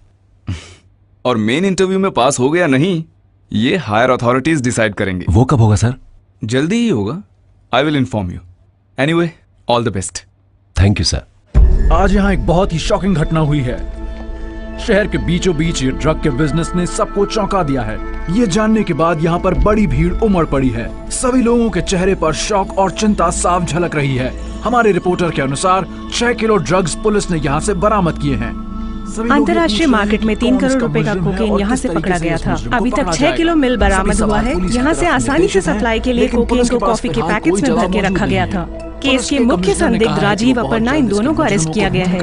और मेन इंटरव्यू में पास हो गया नहीं, ये हायर अथॉरिटीज डिसाइड करेंगे। वो कब होगा सर? जल्दी ही होगा। I will inform you. Anyway, all the best. Thank you sir. आज यहाँ एक बहुत ही शॉकिंग घटना हुई है। शहर के बीचों बीच ये ड्रग के बिजनेस ने सबको चौंका दिया है। ये जानने के बाद यहाँ पर बड़ी भीड़ उमड़ पड़ी है। सभी लोगों के चेहरे पर शौक और चिंता साफ झलक रही है। हमारे रिपोर्टर के अनुसार 6 किलो ड्रग्स पुलिस ने यहाँ से बरामद किए हैं। अंतर्राष्ट्रीय मार्केट में 3 करोड़ रुपए का कोकेन यहाँ से पकड़ा गया था। अभी तक 6 किलो मिल बरामद हुआ है। यहाँ से आसानी से सप्लाई के लिए कोकेन को कॉफी के पैकेट्स में भर के रखा गया था। केस के मुख्य संदिग्ध राजीव अपर्णा इन दोनों को अरेस्ट किया गया है।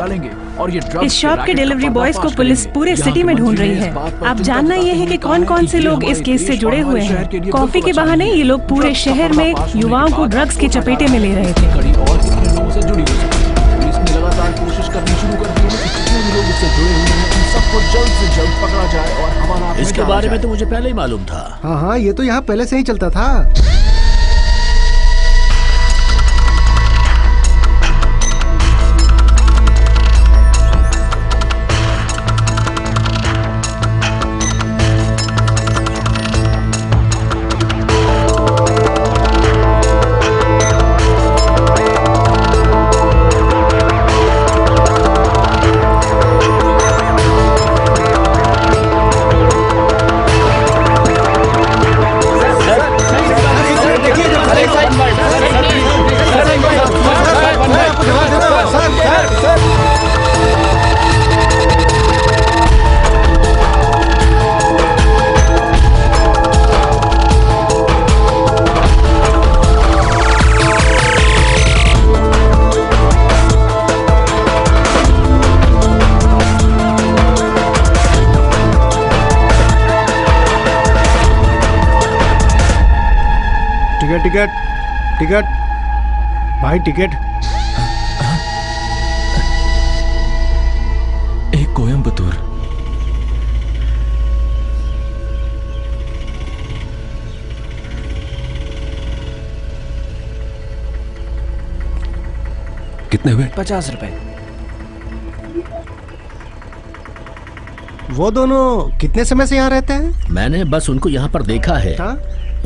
इस शॉप के डिलीवरी बॉयज को पुलिस पूरे सिटी में ढूंढ रही है। अब जानना ये है कि कौन कौन से लोग इस केस से जुड़े हुए हैं। कॉफी के बहाने ये लोग पूरे शहर में युवाओं को ड्रग्स की चपेटे में ले रहे थे। इसके बारे में तो मुझे पहले ही मालूम था। हाँ, ये तो यहाँ पहले से ही चलता था। टिकट भाई, टिकट। एक कोयम्बतूर। कितने हुए? 50 रुपए। वो दोनों कितने समय से यहाँ रहते हैं? मैंने बस उनको यहाँ पर देखा है।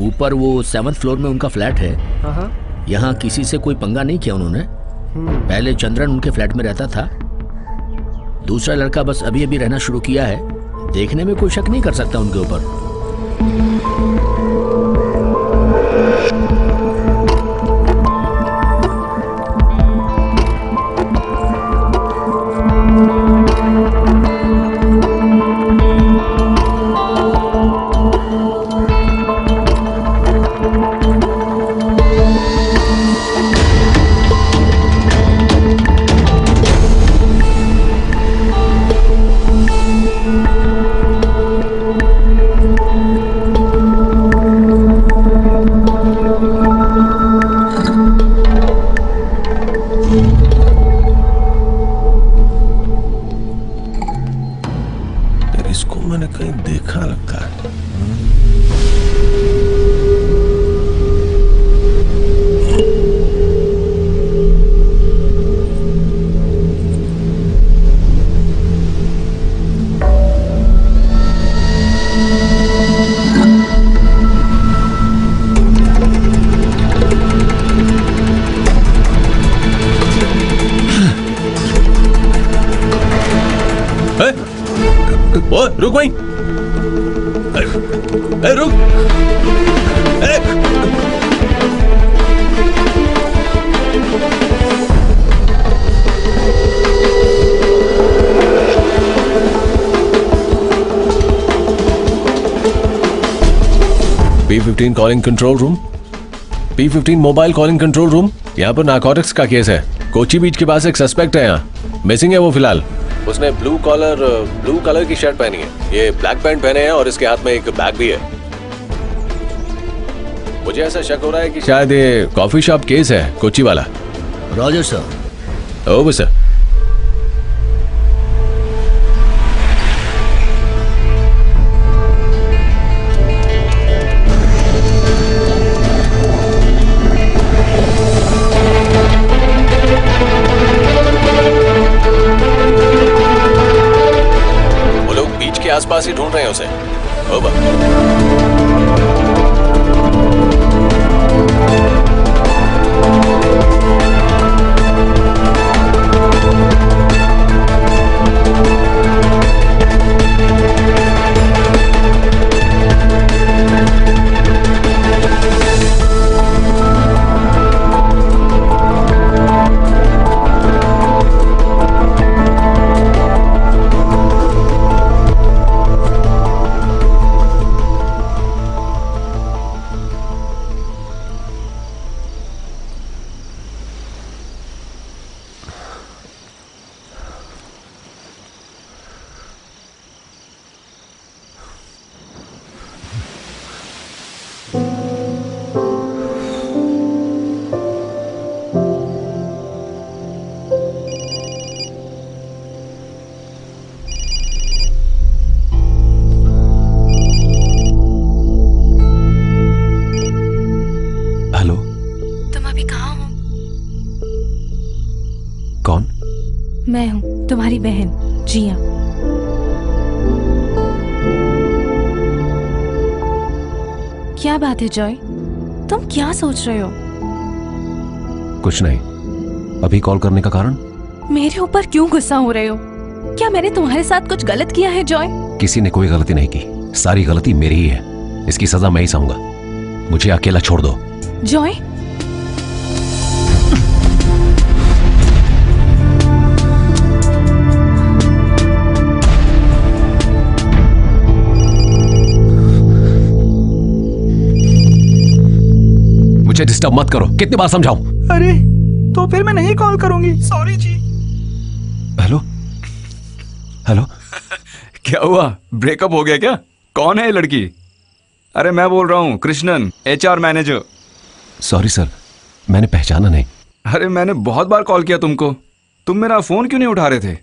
ऊपर वो 7th फ्लोर में उनका फ्लैट है। यहाँ किसी से कोई पंगा नहीं किया उन्होंने। पहले चंद्रन उनके फ्लैट में रहता था। दूसरा लड़का बस अभी अभी रहना शुरू किया है। देखने में कोई शक नहीं कर सकता उनके ऊपर। रुक वहीं। रुक। P15 calling control room. P15 mobile calling control room. यहाँ पर नारकोटिक्स का केस है। कोची बीच के पास एक सस्पेक्ट है, यहाँ मिसिंग है वो फिलहाल। उसने ब्लू कलर की शर्ट पहनी है, ये ब्लैक पैंट पहने हैं और इसके हाथ में एक बैग भी है। मुझे ऐसा शक हो रहा है कि शायद ये कॉफी शॉप केस है, कोची वाला। Roger sir. Oh sir. आसपास ही ढूंढ रहे हैं उसे। मैं हूँ तुम्हारी बहन जिया। क्या बात है जॉय, तुम क्या सोच रहे हो? कुछ नहीं। अभी कॉल करने का कारण? मेरे ऊपर क्यों गुस्सा हो रहे हो? क्या मैंने तुम्हारे साथ कुछ गलत किया है जॉय? किसी ने कोई गलती नहीं की, सारी गलती मेरी ही है। इसकी सजा मैं ही सहूंगा। मुझे अकेला छोड़ दो। जॉय, मुझे डिस्टर्ब मत करो। कितनी बार समझाऊं? अरे तो फिर मैं नहीं कॉल करूंगी। सॉरी जी। Hello hello. क्या हुआ, ब्रेकअप हो गया क्या? कौन है ये लड़की? अरे मैं बोल रहा हूँ Krishnan, HR manager. Sorry sir, मैंने पहचाना नहीं। अरे मैंने बहुत बार कॉल किया तुमको, तुम मेरा फोन क्यों नहीं उठा रहे थे?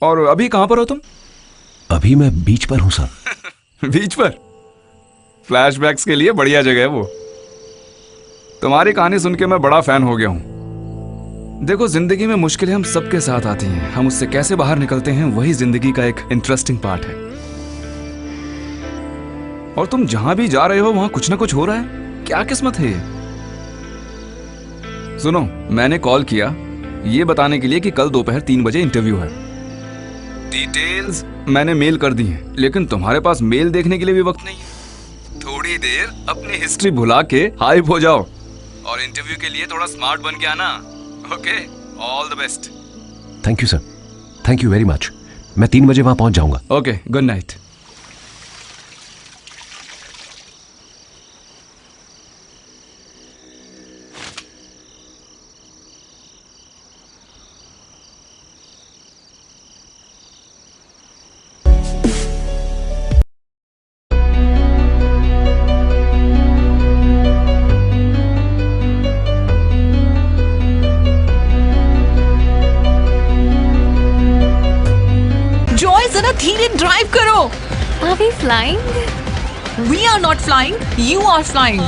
और अभी कहां पर हो तुम? अभी मैं बीच पर हूं सर। बीच पर? फ्लैशबैक्स के लिए बढ़िया जगह है वो। तुम्हारी कहानी सुन के मैं बड़ा फैन हो गया हूं। देखो, जिंदगी में मुश्किलें हम सबके साथ आती हैं, हम उससे कैसे बाहर निकलते हैं वही जिंदगी का एक इंटरेस्टिंग पार्ट है। और तुम जहां भी जा रहे हो वहां कुछ ना कुछ हो रहा है। क्या किस्मत है ये। सुनो, मैंने कॉल किया ये बताने के लिए कि कल दोपहर 3 बजे इंटरव्यू है। डिटेल्स मैंने मेल कर दी हैं, लेकिन तुम्हारे पास मेल देखने के लिए भी वक्त नहीं है। थोड़ी देर अपनी हिस्ट्री भुला के हाइप हो जाओ और इंटरव्यू के लिए थोड़ा स्मार्ट बन के आना। Okay, all the best. Thank you sir, thank you very much. मैं 3 बजे वहां पहुंच जाऊंगा। Okay, good night. धीरे ड्राइव करो। Are we flying? We are not flying. You are flying.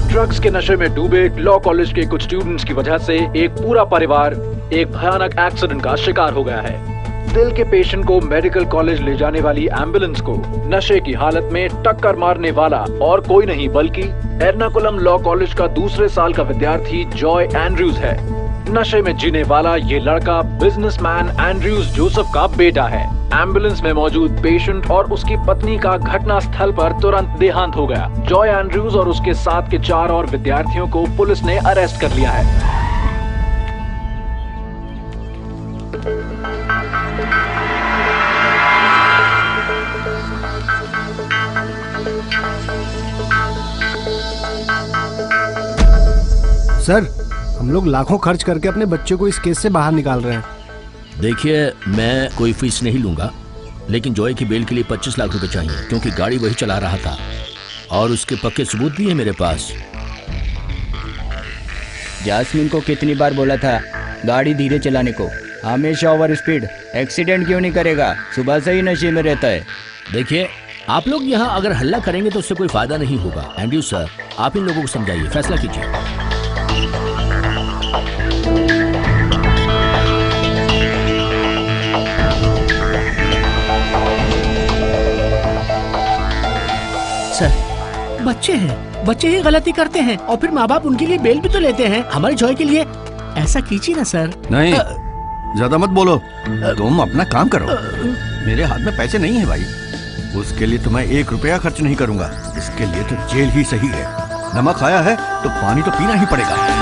Drugs के नशे में डूबे लॉ कॉलेज के कुछ स्टूडेंट्स की वजह से एक पूरा परिवार एक भयानक एक्सीडेंट का शिकार हो गया है। दिल के पेशेंट को मेडिकल कॉलेज ले जाने वाली एम्बुलेंस को नशे की हालत में टक्कर मारने वाला और कोई नहीं बल्कि एर्नाकुलम लॉ कॉलेज का दूसरे साल का विद्यार्थी जॉय एंड्रयूज है। नशे में जीने वाला ये लड़का बिजनेसमैन एंड्रयूज जोसेफ का बेटा है। एम्बुलेंस में मौजूद पेशेंट और उसकी पत्नी का घटना स्थल पर तुरंत देहांत हो गया। जॉय एंड्रयूज और उसके साथ के 4 और विद्यार्थियों को पुलिस ने अरेस्ट कर लिया है। सर, हम लोग लाखों खर्च करके अपने बच्चे को इस केस से बाहर निकाल रहे हैं। देखिए, मैं कोई फीस नहीं लूंगा, लेकिन जॉय की बेल के लिए 25 लाख रुपए चाहिए, क्योंकि गाड़ी वही चला रहा था और उसके पक्के सबूत भी है मेरे पास। जास्मिन को कितनी बार बोला था गाड़ी धीरे चलाने को? हमेशा ओवर स्पीड। एक्सीडेंट क्यों नहीं करेगा? सुबह से ही नशे में रहता है। देखिए, आप लोग यहाँ अगर हल्ला करेंगे तो उससे कोई फायदा नहीं होगा। एंड्रयू सर, आप इन लोगों को समझाइए, फैसला कीजिए। सर, बच्चे ही गलती करते हैं और फिर माँ बाप उनके लिए बेल भी तो लेते हैं। हमारी जॉय के लिए ऐसा कीजिए ना सर। नहीं, ज्यादा मत बोलो। तुम अपना काम करो। मेरे हाथ में पैसे नहीं है भाई। उसके लिए तुम्हें 1 रुपया खर्च नहीं करूंगा। इसके लिए तो जेल ही सही है। नमक खाया है तो पानी तो पीना ही पड़ेगा।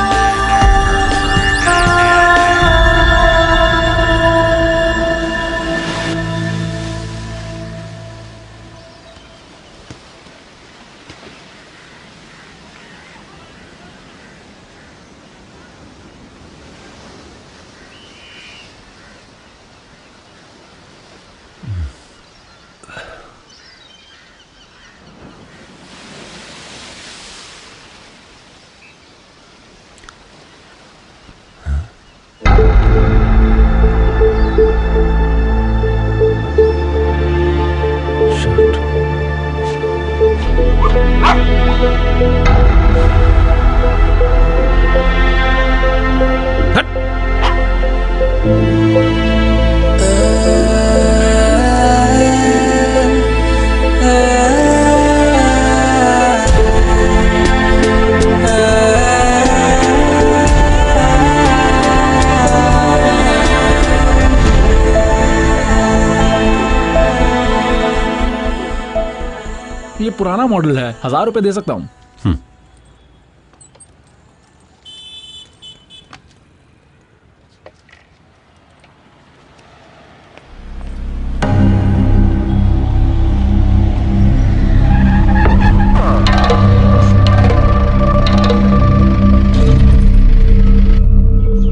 ये पुराना मॉडल है, 1000 रुपए दे सकता हूँ।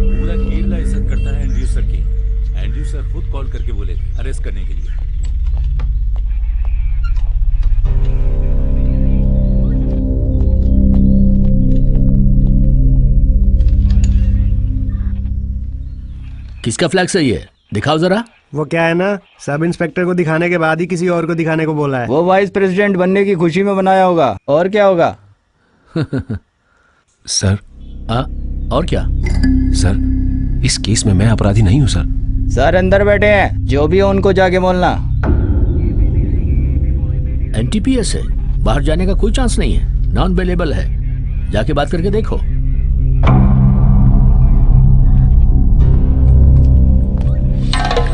पूरा केरला इज्जत करता है एंड्रयू सर की। एंड्रयू सर खुद कॉल करके बोले अरेस्ट करने के लिए। किसका फ्लैग सही है, दिखाओ जरा। वो क्या है ना, सब इंस्पेक्टर को दिखाने के बाद ही किसी और को दिखाने को बोला है। वो वाइस प्रेसिडेंट बनने की खुशी में बनाया होगा, और क्या होगा। सर। और क्या सर, इस केस में मैं अपराधी नहीं हूँ सर। सर अंदर बैठे हैं, जो भी हो उनको जाके बोलना। एनटीपीएस है, बाहर जाने का कोई चांस नहीं है, नॉन अवेलेबल है, जाके बात करके देखो।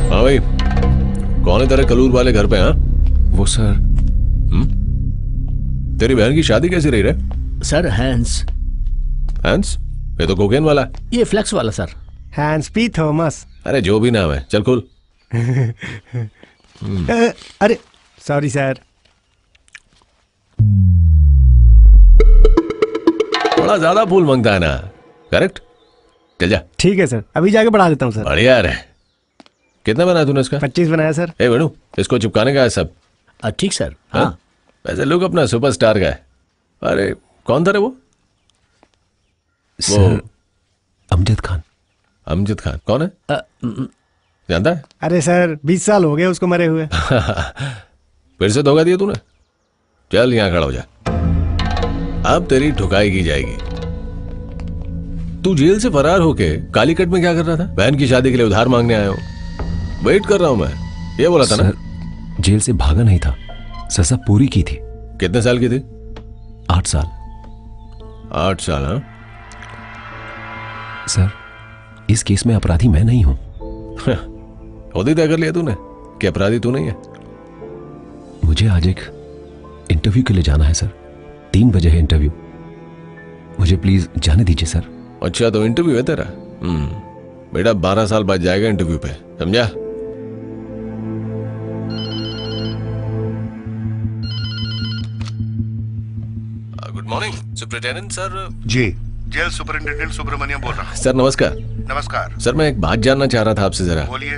हाँ भाई, कौन है तेरे कलूर वाले घर पे? हाँ वो सर। तेरी बहन की शादी कैसी रही रे? Sir Hans. हैंस? ये तो कोकेन वाला। ये फ्लेक्स वाला सर। Hence P Thomas. अरे जो भी नाम है, चल खुल। अरे सॉरी सर। थोड़ा ज्यादा फूल मांगता है ना, करेक्ट? चल जा। ठीक है सर, अभी जाके बढ़ा देता हूँ सर। बढ़िया है। कितना बनाया तूने इसका? 25 बनाया सर। ए वेणु, इसको चिपकाने का है सब। ठीक सर। हाँ वैसे लोग अपना सुपरस्टार का है। अरे कौन था रे वो? सर, अमजद खान। अमजद खान कौन है? जानता है? अरे सर 20 साल हो गए उसको मरे हुए। फिर से धोखा दिया तूने? चल यहाँ खड़ा हो जा, अब तेरी ठुकाई की जाएगी। तू जेल से फरार होके कालीकट में क्या कर रहा था? बहन की शादी के लिए उधार मांगने आया हूँ, वेट कर रहा हूँ मैं, ये बोला था ना? जेल से भागा नहीं था, सजा पूरी की थी। कितने साल की थी? 8 साल। 8 साल? हाँ सर, इस केस में अपराधी मैं नहीं हूं। खुद ही तय कर लिया तूने कि अपराधी तू नहीं है? मुझे आज एक इंटरव्यू के लिए जाना है सर, 3 बजे है इंटरव्यू, मुझे प्लीज जाने दीजिए सर। अच्छा तो इंटरव्यू है तेरा? बेटा 12 साल बाद जाएगा इंटरव्यू पे, समझा? Good morning superintendent sir. जी, जेल सुपरिटेंडेंट सुब्रमण्यम बोल रहा हूँ। सर नमस्कार। नमस्कार सर, मैं एक बात जानना चाह रहा था आपसे जरा। बोलिए।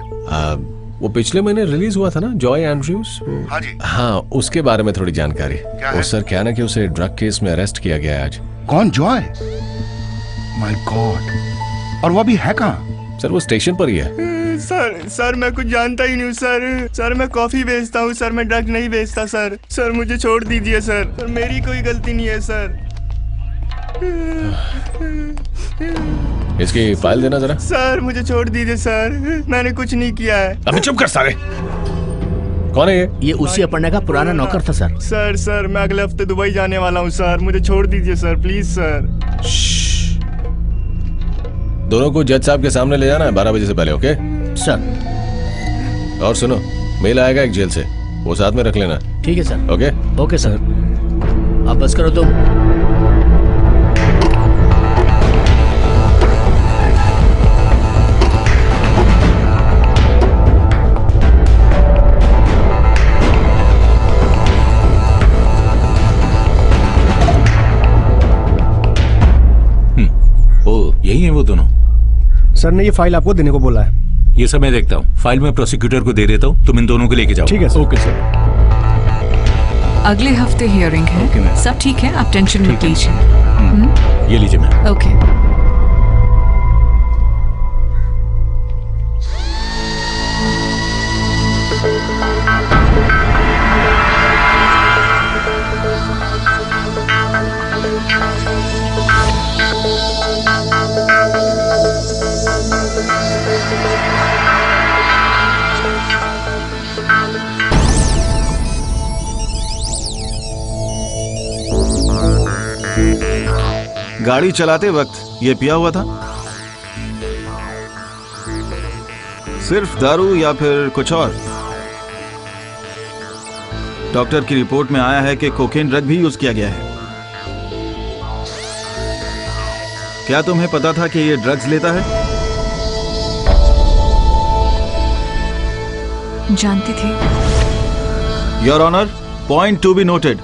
वो पिछले महीने रिलीज हुआ था ना, जॉय एंड्रयूज? हाँ जी। हाँ, उसके बारे में थोड़ी जानकारी। क्या वो है? सर क्या ना कि उसे ड्रग केस में अरेस्ट किया गया है आज। कौन? जॉय? माय गॉड, और वो अभी है कहाँ? सर वो स्टेशन पर ही है। सर मैं कुछ जानता ही नहीं हूँ सर मैं कॉफी बेचता हूँ सर, मैं ड्रग नहीं बेचता सर मुझे छोड़ दीजिए सर, मेरी कोई गलती नहीं है सर। इसकी फाइल देना जरा। सर मुझे छोड़ दीजिए सर, मैंने कुछ नहीं किया है। अबे चुप कर साले। कौन है ये? ये उसी अपर्णा का पुराना नौकर था सर। सर मैं अगले हफ्ते दुबई जाने वाला हूँ सर, मुझे छोड़ दीजिए सर, प्लीज सर। दोनों को जज साहब के सामने ले जाना है 12 बजे से पहले, ओके सर? और सुनो, मेल आएगा एक जेल से, वो साथ में रख लेना। ठीक है सर। ओके ओके सर, आप बस करो तुम। यही है वो दोनों? सर ने ये फाइल आपको देने को बोला है। ये सब मैं देखता हूँ, फाइल में प्रोसिक्यूटर को दे देता हूँ, तुम इन दोनों को लेके जाओ। ठीक है सर। Okay sir. अगले हफ्ते हियरिंग है, सब ठीक है, आप टेंशन मत लीजिए। ये लीजिए मैम। ओके। गाड़ी चलाते वक्त ये पिया हुआ था? सिर्फ दारू या फिर कुछ और? डॉक्टर की रिपोर्ट में आया है कि कोकेन ड्रग भी यूज किया गया है। क्या तुम्हें पता था कि ये ड्रग्स लेता है? जानती थी। Your honour, point to be noted.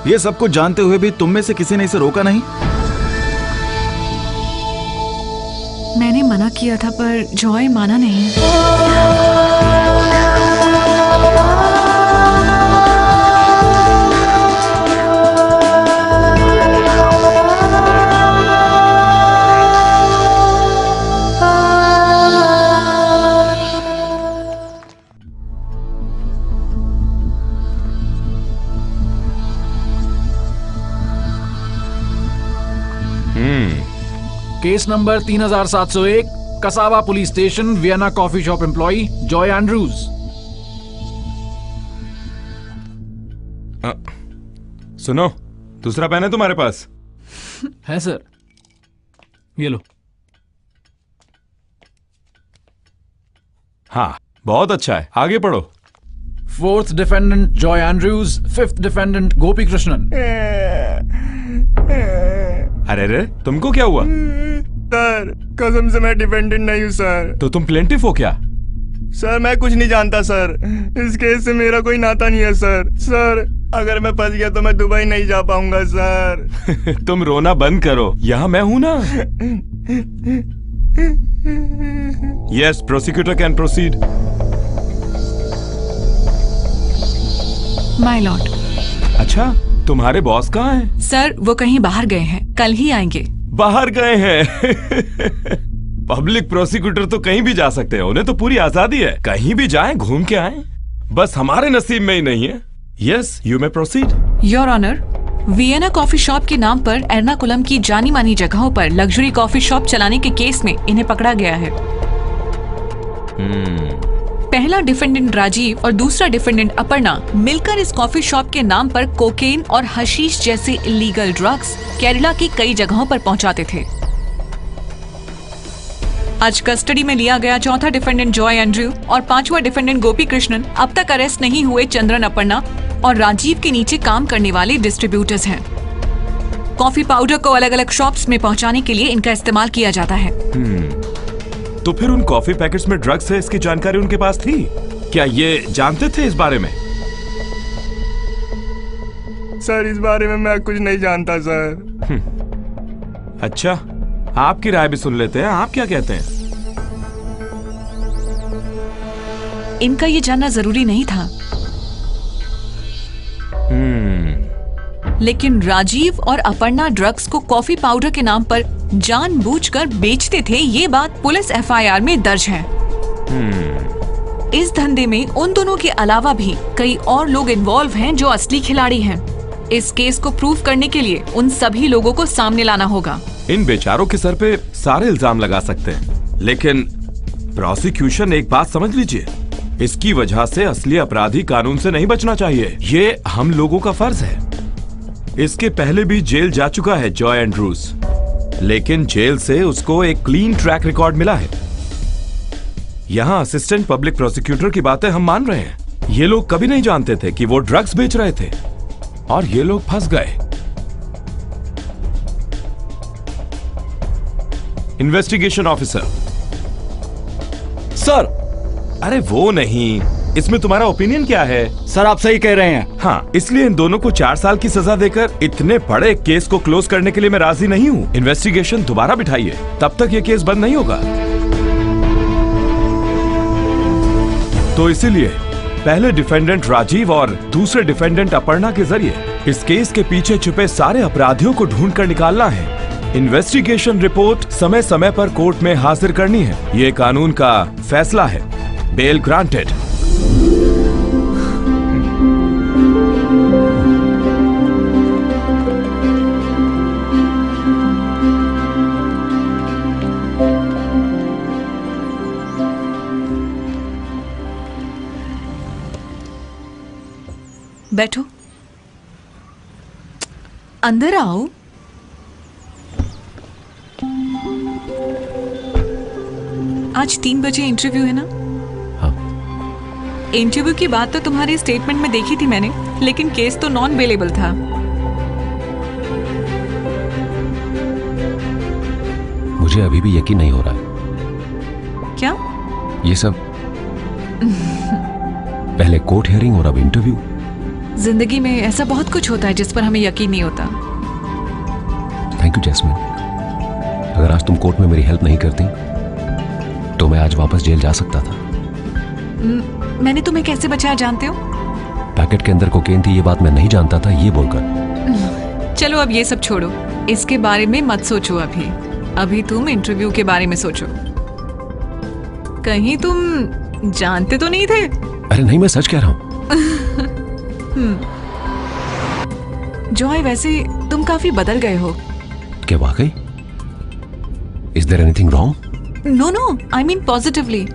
ये सब कुछ जानते हुए भी तुम में से किसी ने इसे रोका नहीं? मैंने मना किया था पर जॉय माना नहीं। Case number 3701, Kasaba police station, Vienna coffee shop employee Joy Andrews. सुनो, दूसरा पेन है तुम्हारे पास? है सर, ये लो। हाँ, बहुत अच्छा है, आगे पढ़ो। Fourth defendant Joy Andrews, fifth defendant Gopi Krishnan. अरे रे, तुमको क्या हुआ? सर, कसम से मैं डिपेंडेंट नहीं हूँ सर। तो तुम प्लेंटिफ हो क्या? सर, मैं कुछ नहीं जानता सर। इस केस से मेरा कोई नाता नहीं है सर। सर, अगर मैं फंस गया तो मैं दुबई नहीं जा पाऊंगा सर। तुम रोना बंद करो, यहाँ मैं हूं ना। Yes, prosecutor can proceed. My Lord. अच्छा, तुम्हारे बॉस कहाँ हैं? सर, वो कहीं बाहर गए हैं, कल ही आएंगे। बाहर गए हैं? पब्लिक प्रोसिक्यूटर तो कहीं भी जा सकते हैं, उन्हें तो पूरी आजादी है, कहीं भी जाएं, घूम के आएं। बस हमारे नसीब में ही नहीं है। Yes, you may proceed. Your honour, Vienna coffee shop के नाम पर एर्नाकुलम की जानी मानी जगहों पर लग्जरी कॉफी शॉप चलाने के केस में इन्हें पकड़ा गया है। पहला डिफेंडेंट राजीव और दूसरा डिफेंडेंट अपर्णा मिलकर इस कॉफी शॉप के नाम पर कोकेन और हशीश जैसे इलीगल ड्रग्स केरला की कई जगहों पर पहुंचाते थे। आज कस्टडी में लिया गया चौथा डिफेंडेंट जॉय एंड्रू और पांचवा डिफेंडेंट गोपी कृष्णन अब तक अरेस्ट नहीं हुए चंद्रन अपर्णा और राजीव के नीचे काम करने वाले डिस्ट्रीब्यूटर्स हैं। कॉफी पाउडर को अलग अलग शॉप्स में पहुंचाने के लिए इनका इस्तेमाल किया जाता है। तो फिर उन कॉफी पैकेट्स में ड्रग्स है, इसकी जानकारी उनके पास थी? क्या ये जानते थे इस बारे में? सर, इस बारे में मैं कुछ नहीं जानता सर। अच्छा, आपकी राय भी सुन लेते हैं, आप क्या कहते हैं? इनका ये जानना जरूरी नहीं था, लेकिन राजीव और अपर्णा ड्रग्स को कॉफी पाउडर के नाम पर जानबूझकर बेचते थे, ये बात पुलिस एफआईआर में दर्ज है। इस धंधे में उन दोनों के अलावा भी कई और लोग इन्वॉल्व हैं जो असली खिलाड़ी हैं। इस केस को प्रूव करने के लिए उन सभी लोगों को सामने लाना होगा। इन बेचारों के सर पे सारे इल्जाम लगा सकते हैं, लेकिन प्रोसिक्यूशन एक बात समझ लीजिए, इसकी वजह से असली अपराधी कानून से नहीं बचना चाहिए। ये हम लोगों का फर्ज है। इसके पहले भी जेल जा चुका है जॉय एंड्रूज, लेकिन जेल से उसको एक क्लीन ट्रैक रिकॉर्ड मिला है। यहाँ असिस्टेंट पब्लिक प्रोसिक्यूटर की बातें हम मान रहे हैं। ये लोग कभी नहीं जानते थे कि वो ड्रग्स बेच रहे थे और ये लोग फंस गए। Investigation officer. सर। अरे वो नहीं, इसमें तुम्हारा ओपिनियन क्या है? सर, आप सही कह रहे हैं। हाँ, इसलिए इन दोनों को 4 साल की सजा देकर इतने बड़े केस को क्लोज करने के लिए मैं राजी नहीं हूँ। इन्वेस्टिगेशन दोबारा बिठाइए, तब तक ये केस बंद नहीं होगा। तो इसीलिए पहले डिफेंडेंट राजीव और दूसरे डिफेंडेंट अपर्णा के जरिए इस केस के पीछे छुपे सारे अपराधियों को ढूंढ कर निकालना है। इन्वेस्टिगेशन रिपोर्ट समय समय पर कोर्ट में हाजिर करनी है। ये कानून का फैसला है। Bell granted. बैठो। अंदर आओ। आज 3 बजे इंटरव्यू है ना? हाँ। इंटरव्यू की बात तो तुम्हारे स्टेटमेंट में देखी थी मैंने, लेकिन केस तो नॉन अवेलेबल था। मुझे अभी भी यकीन नहीं हो रहा है। क्या? ये सब पहले कोर्ट हियरिंग और अब इंटरव्यू। जिंदगी में ऐसा बहुत कुछ होता है जिस पर हमें यकीन नहीं होता। Thank you Jasmine. अगर आज तुम कोर्ट में मेरी हेल्प नहीं करती तो मैं आज वापस जेल जा सकता था। मैंने तुम्हें कैसे बचाया जानते हो? पैकेट के अंदर कोकेन थी ये बात मैं नहीं जानता था, ये बोलकर। चलो अब ये सब छोड़ो, इसके बारे में मत सोचो। अभी तुम इंटरव्यू के बारे में सोचो। कहीं तुम जानते तो नहीं थे? अरे नहीं, मैं सच कह रहा हूँ। जॉय, वैसे तुम काफी बदल गए हो। क्या वाकई? Is there anything wrong? No no, I mean positively.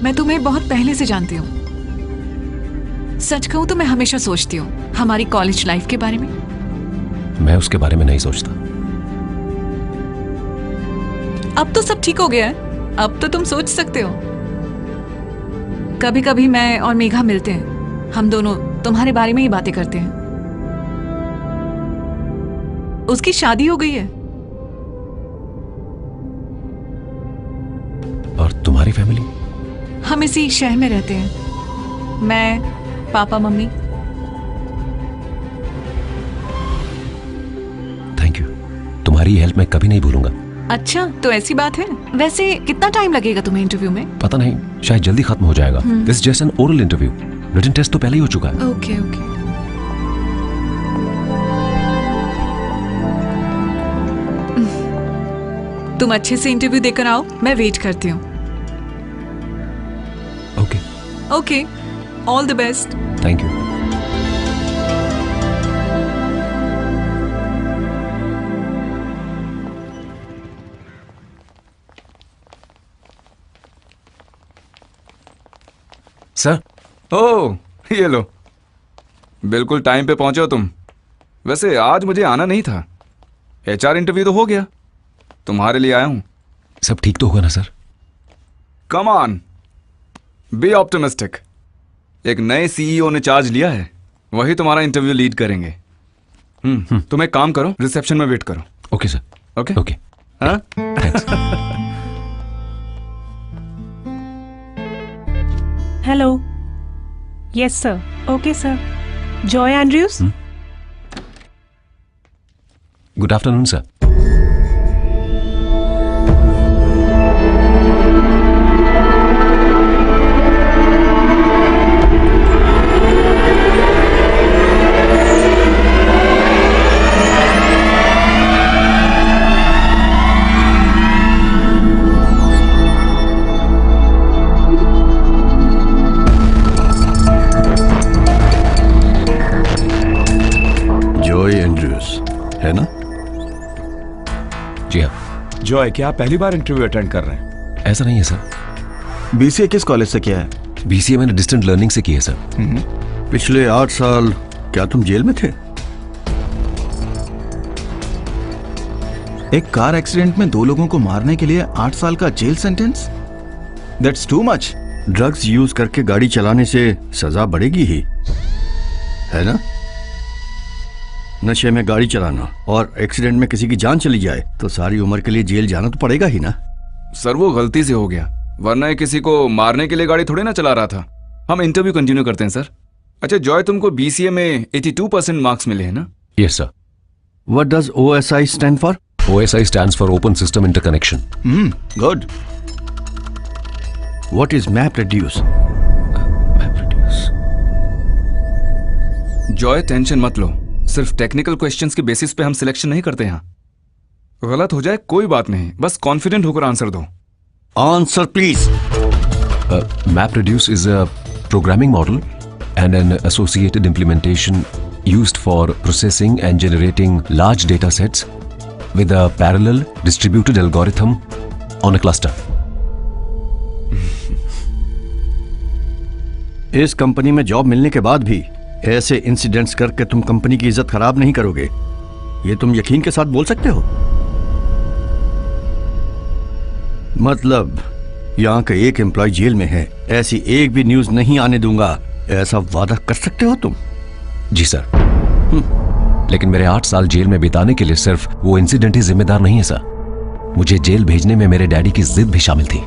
मैं तुम्हें बहुत पहले से जानती हूँ। सच कहूँ तो मैं हमेशा सोचती हूँ हमारी कॉलेज लाइफ के बारे में। मैं उसके बारे में नहीं सोचता। अब तो सब ठीक हो गया है, अब तो तुम सोच सकते हो। कभी कभी मैं और मेघा मिलते हैं, हम दोनों तुम्हारे बारे में ही बातें करते हैं। उसकी शादी हो गई है। और तुम्हारी फैमिली? हम इसी शहर में रहते हैं, मैं, पापा, मम्मी। थैंक यू, तुम्हारी हेल्प मैं कभी नहीं भूलूंगा। अच्छा, तो ऐसी बात है। वैसे कितना टाइम लगेगा तुम्हें इंटरव्यू में? पता नहीं, शायद जल्दी खत्म हो जाएगा। This just an oral interview, written test तो पहले ही हो चुका है। Okay okay. तुम अच्छे से इंटरव्यू देकर आओ, मैं वेट करती हूँ। Okay okay, all the best. Thank you. Sir. Oh, ये लो। बिल्कुल टाइम पे पहुंचे हो तुम। वैसे आज मुझे आना नहीं था, एचआर इंटरव्यू तो हो गया, तुम्हारे लिए आया हूं। सब ठीक तो होगा ना sir? Come on, be optimistic. एक नए सीईओ ने चार्ज लिया है, वही तुम्हारा इंटरव्यू लीड करेंगे। तुम एक काम करो, रिसेप्शन में वेट करो। Okay sir. Okay okay. हाँ, thanks. Hello. Yes sir. Okay sir. Joy Andrews. Good afternoon sir. है ना? जी हाँ। जॉय, क्या आप पहली बार इंटरव्यू अटेंड कर रहे हैं? ऐसा नहीं है सर। बीसीए किस कॉलेज से किया है? बीसीए मैंने डिस्टेंट लर्निंग से की है सर। पिछले 8 साल क्या तुम जेल में थे? एक कार एक्सीडेंट में 2 लोगों को मारने के लिए 8 साल का jail sentence? That's too much. Drugs use करके गाड़ी चलाने से सजा बढ़ेगी ही, है ना? नशे में गाड़ी चलाना और एक्सीडेंट में किसी की जान चली जाए तो सारी उम्र के लिए जेल जाना तो पड़ेगा ही ना। सर वो गलती से हो गया, वरना किसी को मारने के लिए गाड़ी थोड़ी ना चला रहा था। हम इंटरव्यू कंटिन्यू करते हैं सर। अच्छा जॉय, तुमको बीसीए में 82% मार्क्स मिले हैं ना? Yes sir. What does OSI stand for? OSI stands for Open System Interconnection. Good. What is MapReduce? Joy tension मत लो, सिर्फ टेक्निकल क्वेश्चंस के बेसिस पे हम सिलेक्शन नहीं करते यहाँ। गलत हो जाए कोई बात नहीं, बस कॉन्फिडेंट होकर आंसर दो। Answer please. MapReduce is a programming model and an associated implementation used for processing and generating large data sets with a parallel distributed algorithm on a cluster. इस कंपनी में जॉब मिलने के बाद भी ऐसे इंसिडेंट्स करके तुम कंपनी की इज्जत खराब नहीं करोगे। ये तुम यकीन के साथ बोल सकते हो? मतलब यहाँ का एक एम्प्लॉय जेल में है, ऐसी एक भी न्यूज नहीं आने दूंगा, ऐसा वादा कर सकते हो तुम? जी सर। लेकिन मेरे 8 साल जेल में बिताने के लिए सिर्फ वो इंसिडेंट ही जिम्मेदार नहीं है सर। मुझे जेल भेजने में मेरे डैडी की जिद भी शामिल थी।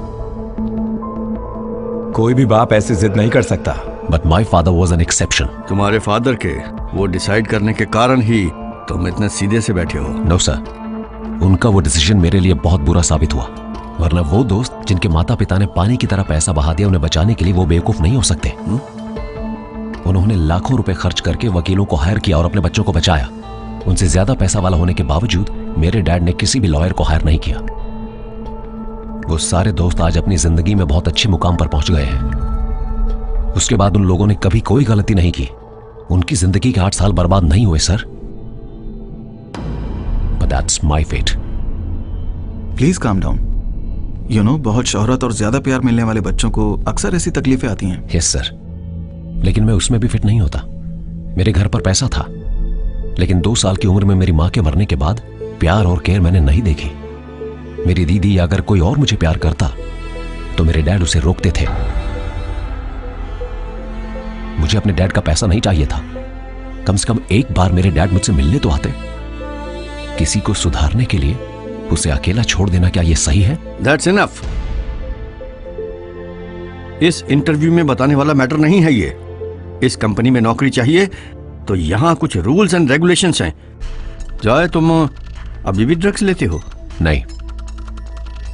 कोई भी बाप ऐसी जिद नहीं कर सकता। But my father was an exception. तुम्हारे फादर के वो डिसाइड करने के कारण ही तुम इतने सीधे से बैठे हो। नो सर, उनका वो डिसीजन मेरे लिए बहुत बुरा साबित हुआ, वरना वो दोस्त जिनके माता पिता ने पानी की तरह पैसा बहा दिया, उन्हें बचाने के लिए वो बेवकूफ नहीं हो सकते। उन्होंने लाखों रुपए खर्च करके वकीलों को हायर किया और अपने बच्चों को बचाया। उनसे ज्यादा पैसा वाला होने के बावजूद मेरे डैड ने किसी भी लॉयर को हायर नहीं किया। वो सारे दोस्त आज अपनी जिंदगी में बहुत अच्छे मुकाम पर पहुंच गए हैं। उसके बाद उन लोगों ने कभी कोई गलती नहीं की। उनकी जिंदगी के 8 साल बर्बाद नहीं हुए sir. But that's my fate. Please calm down. You know, बहुत शोहरत और ज्यादा प्यार मिलने वाले बच्चों को अक्सर ऐसी तकलीफें आती हैं। यस सर, लेकिन मैं उसमें भी फिट नहीं होता। मेरे घर पर पैसा था, लेकिन 2 साल की उम्र में मेरी मां के मरने के बाद प्यार और केयर मैंने नहीं देखी। मेरी दीदी या अगर कोई और मुझे प्यार करता तो मेरे डैड उसे रोकते थे। मुझे अपने डैड का पैसा नहीं चाहिए था। कम से कम एक बार मेरे डैड मुझसे मिलने तो आते। किसी को सुधारने के लिए उसे अकेला छोड़ देना, क्या यह सही है? That's enough. इस इंटरव्यू में बताने वाला मैटर नहीं है ये। इस कंपनी में नौकरी चाहिए तो यहाँ कुछ रूल्स एंड रेगुलेशंस हैं। जाए तुम अभी भी ड्रग्स लेते हो? नहीं।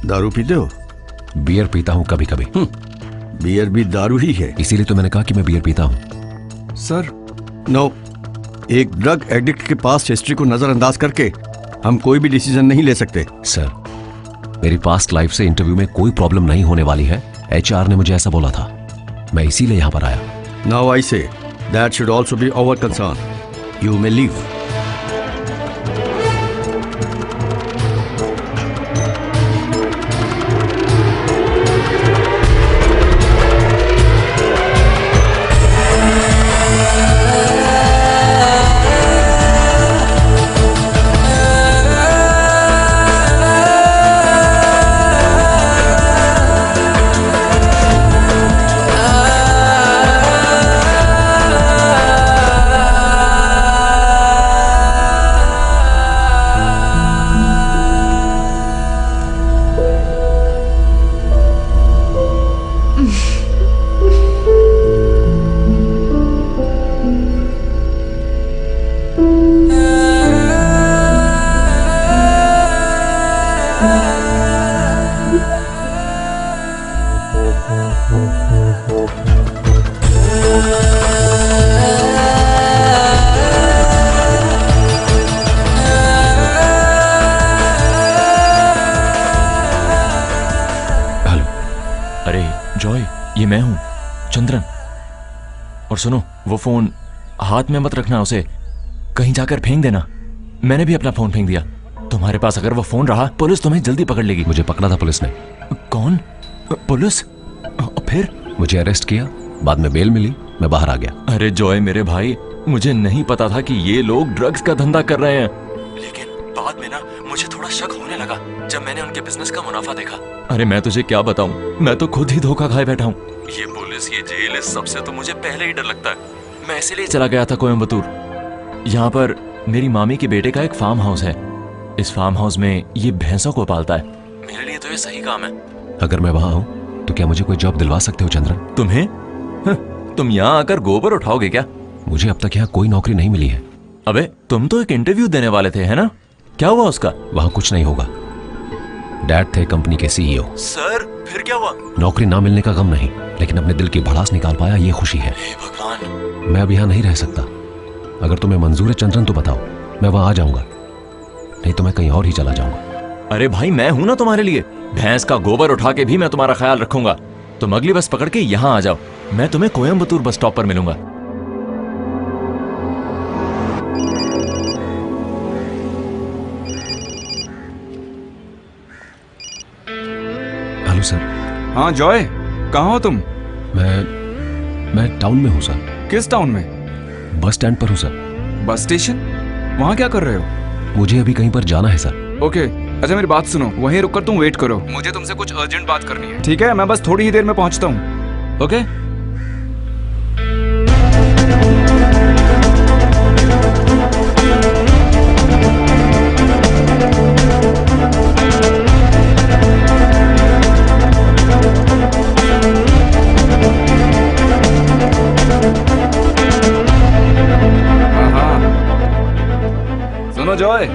दारू पीते हो? बियर पीता हूं कभी कभी। बियर भी दारू ही है। इसीलिए तो मैंने कहा कि मैं बियर पीता हूं। सर नो, एक ड्रग एडिक्ट के पास हिस्ट्री को नजरअंदाज करके हम कोई भी डिसीजन नहीं ले सकते। सर, मेरी पास्ट लाइफ से इंटरव्यू में कोई प्रॉब्लम नहीं होने वाली है। HR ने मुझे ऐसा बोला था, मैं इसीलिए यहां पर आया। Now I say that should also be our concern. You may leave. मैं हूं चंद्रन। और सुनो, वो फोन हाथ में मत रखना, उसे कहीं जाकर फेंक देना। मैंने भी अपना फोन फेंक दिया। तुम्हारे पास अगर वो फोन रहा, पुलिस तुम्हें जल्दी पकड़ लेगी। मुझे पकड़ा था पुलिस ने। कौन? पुलिस? फिर? मुझे अरेस्ट किया, बाद में बेल मिली, मैं बाहर आ गया। अरे जॉय मेरे भाई, मुझे नहीं पता था कि ये लोग ड्रग्स का धंधा कर रहे हैं, लेकिन बाद में ना मुझे थोड़ा शक होने लगा जब मैंने उनके बिजनेस का मुनाफा देखा। अरे मैं तुझे क्या बताऊं, मैं तो खुद ही धोखा खाए बैठा हूं। ये पुलिस, ये जेल, इस सब से तो मुझे पहले ही डर लगता है। मैं इसीलिए चला गया था कोयम्बतूर। यहाँ पर मेरी मामी के बेटे का एक फार्म हाउस है। इस फार्म हाउस में ये भैंसों को पालता है। मेरे लिए तो ये सही काम है। अगर मैं वहां हूँ तो क्या मुझे कोई जॉब दिलवा सकते हो चंद्रन? तुम्हें? तुम यहाँ आकर गोबर उठाओगे क्या? मुझे अब तक यहाँ कोई नौकरी नहीं मिली है। अबे तुम तो एक इंटरव्यू देने वाले थे, है ना? क्या हुआ उसका? वहां कुछ नहीं होगा। डैड थे कंपनी के CEO। सर फिर क्या हुआ? नौकरी ना मिलने का गम नहीं, लेकिन अपने दिल की भड़ास निकाल पाया, ये खुशी है। भगवान, मैं अब यहाँ नहीं रह सकता। अगर तुम्हें मंजूर है चंद्रन तो बताओ, मैं वहां आ जाऊंगा, नहीं तो मैं कहीं और ही चला जाऊंगा। अरे भाई मैं हूं ना तुम्हारे लिए। भैंस का गोबर उठा के भी मैं तुम्हारा ख्याल रखूंगा। तुम अगली बस पकड़ के यहाँ आ जाओ, मैं तुम्हें कोयम्बतूर बस स्टॉप पर मिलूंगा। Hello sir. हाँ जॉय, कहाँ हो तुम? मैं टाउन में हूँ सर। किस टाउन में? बस स्टैंड पर हूँ सर। Bus station? वहाँ क्या कर रहे हो? मुझे अभी कहीं पर जाना है सर। ओके, अच्छा मेरी बात सुनो, वहीं रुककर तुम वेट करो, मुझे तुमसे कुछ अर्जेंट बात करनी है। ठीक है, मैं बस थोड़ी ही देर में पहुंचता हूँ। ओके? सुनो जॉय,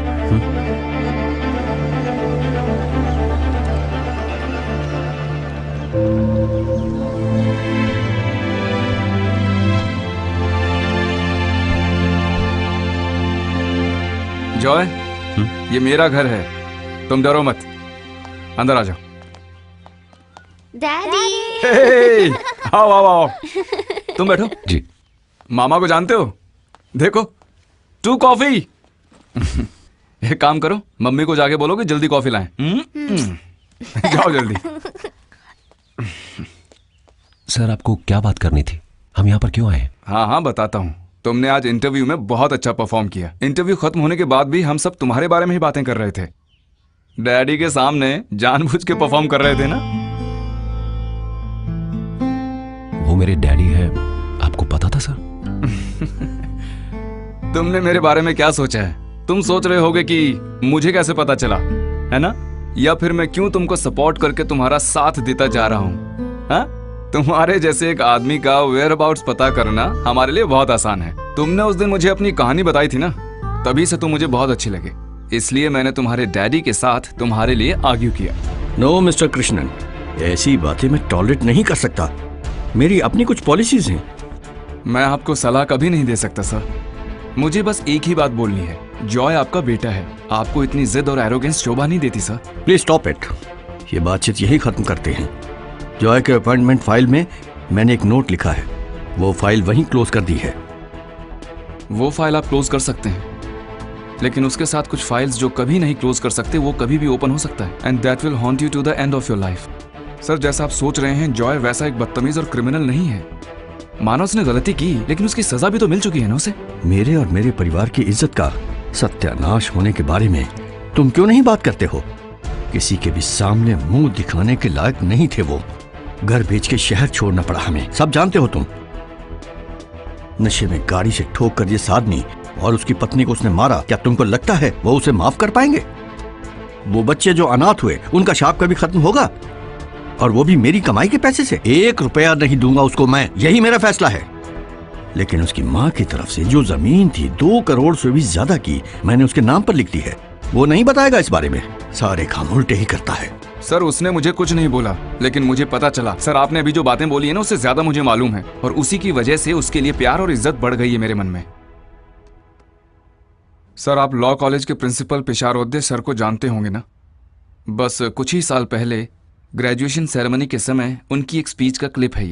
जॉय, ये मेरा घर है, तुम डरो मत, अंदर आ जाओ। डैडी। आओ आओ आओ, तुम बैठो। जी। मामा को जानते हो? देखो, 2 कॉफी। एक काम करो, मम्मी को जाके बोलो कि जल्दी कॉफी लाएं। जाओ जल्दी। सर, आपको क्या बात करनी थी? हम यहाँ पर क्यों आए? हाँ हाँ बताता हूँ। तुमने आज इंटरव्यू में बहुत अच्छा परफॉर्म किया। इंटरव्यू खत्म होने के बाद भी हम सब तुम्हारे बारे में ही बातें कर रहे थे। डैडी के सामने जानबूझ के परफॉर्म कर रहे थे ना? वो मेरे डैडी है, आपको पता था सर? तुमने मेरे बारे में क्या सोचा है? तुम सोच रहे होगे कि मुझे कैसे पता चला, है ना? या फिर मैं क्यों तुमको सपोर्ट करके तुम्हारा साथ देता जा रहा हूँ? हाँ? तुम्हारे जैसे एक आदमी का वेयर अबाउट्स पता करना हमारे लिए बहुत आसान है। तुमने उस दिन मुझे अपनी कहानी बताई थी ना, तभी से तुम मुझे बहुत अच्छे लगे, इसलिए मैंने तुम्हारे डैडी के साथ तुम्हारे लिए आर्ग्यू किया। नो मिस्टर कृष्णन, ऐसी बातें मैं टॉलरेट नहीं कर सकता। मेरी अपनी कुछ पॉलिसीज हैं। मैं आपको सलाह कभी नहीं दे सकता सर। मुझे बस एक ही बात बोलनी है, जॉय आपका बेटा है, आपको इतनी जिद और एरोगेंस शोभा नहीं देती सर। Please stop it. ये बातचीत यही खत्म करते हैं। जॉय के अपॉइंटमेंट फाइल में मैंने एक नोट लिखा है, वो फाइल वहीं क्लोज कर दी है। वो फाइल आप क्लोज कर सकते हैं, लेकिन उसके साथ कुछ फाइल्स जो कभी नहीं क्लोज कर सकते वो कभी भी ओपन हो सकता है, and that will haunt you to the end of your life. Sir, जैसा आप सोच रहे हैं, जॉय वैसा एक बदतमीज और क्रिमिनल नहीं है। मानो उसने गलती की, लेकिन उसकी सजा भी तो मिल चुकी है ना उसे। मेरे और मेरे परिवार की इज्जत का सत्यानाश होने के बारे में तुम क्यों नहीं बात करते हो? किसी के भी सामने मुंह दिखाने के लायक नहीं थे वो। घर बेच के शहर छोड़ना पड़ा हमें, सब जानते हो तुम। नशे में गाड़ी से ठोक कर जिस आदमी और उसकी पत्नी को उसने मारा, क्या तुमको लगता है वो उसे माफ कर पाएंगे? वो बच्चे जो अनाथ हुए, उनका शाप कभी खत्म होगा? और वो भी मेरी कमाई के पैसे से? 1 रुपया नहीं दूंगा उसको मैं, यही मेरा फैसला है। लेकिन उसकी माँ की तरफ से जो जमीन थी 2 करोड़ से भी ज्यादा की, मैंने उसके नाम पर लिख दी है। वो नहीं बताएगा इस बारे में, सारे काम उल्टे ही करता है। सर, उसने मुझे कुछ नहीं बोला, लेकिन मुझे पता चला। सर, आपने अभी जो बातें बोली है ना, उससे ज्यादा मुझे मालूम है, और उसी की वजह से उसके लिए प्यार और इज्जत बढ़ गई है मेरे मन में। सर, आप लॉ कॉलेज के प्रिंसिपल पिशारोद्दे सर को जानते होंगे ना? बस कुछ ही साल पहले ग्रेजुएशन सेरेमनी के समय उनकी एक स्पीच का क्लिप है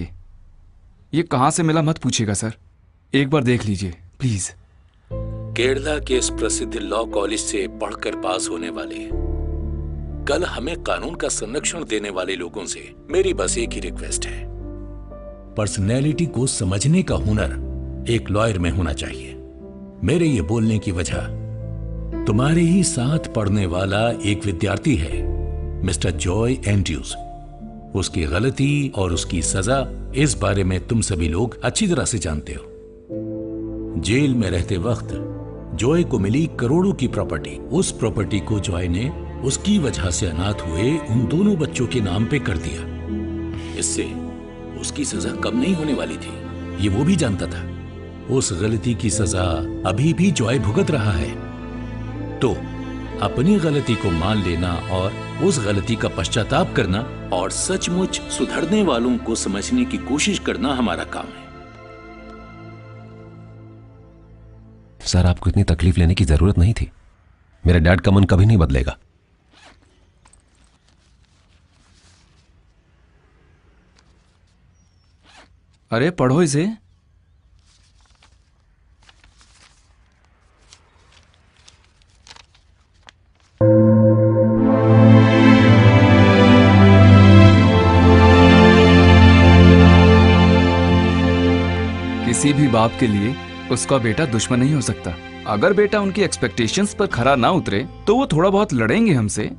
ये कहां से मिला मत पूछिएगा सर, एक बार देख लीजिए प्लीज। केरला के इस प्रसिद्ध लॉ कॉलेज से पढ़कर पास होने वाले, कल हमें कानून का संरक्षण देने वाले लोगों से मेरी बस एक ही रिक्वेस्ट है। पर्सनैलिटी को समझने का हुनर एक लॉयर में होना चाहिए। मेरे ये बोलने की वजह, तुम्हारे ही साथ पढ़ने वाला एक विद्यार्थी है, मिस्टर जॉय एंड्रयूज। उसकी गलती और उसकी सजा, इस बारे में तुम सभी लोग अच्छी तरह से जानते हो। जेल में रहते वक्त जॉय को मिली करोड़ों की प्रॉपर्टी, उस प्रॉपर्टी को जॉय ने उसकी वजह से अनाथ हुए उन दोनों बच्चों के नाम पे कर दिया। इससे उसकी सजा कम नहीं होने वाली थी, ये वो भी जानता था। उस गलती की सजा अभी भी जॉय भुगत रहा है। तो अपनी गलती को मान लेना और उस गलती का पश्चाताप करना और सचमुच सुधरने वालों को समझने की कोशिश करना हमारा काम है। सर, आपको इतनी तकलीफ लेने की जरूरत नहीं थी। मेरे डैड का मन कभी नहीं बदलेगा। अरे पढ़ो इसे। किसी भी बाप के लिए उसका बेटा दुश्मन नहीं हो सकता। अगर बेटा उनकी एक्सपेक्टेशंस पर खरा ना उतरे तो वो थोड़ा बहुत लड़ेंगे हमसे,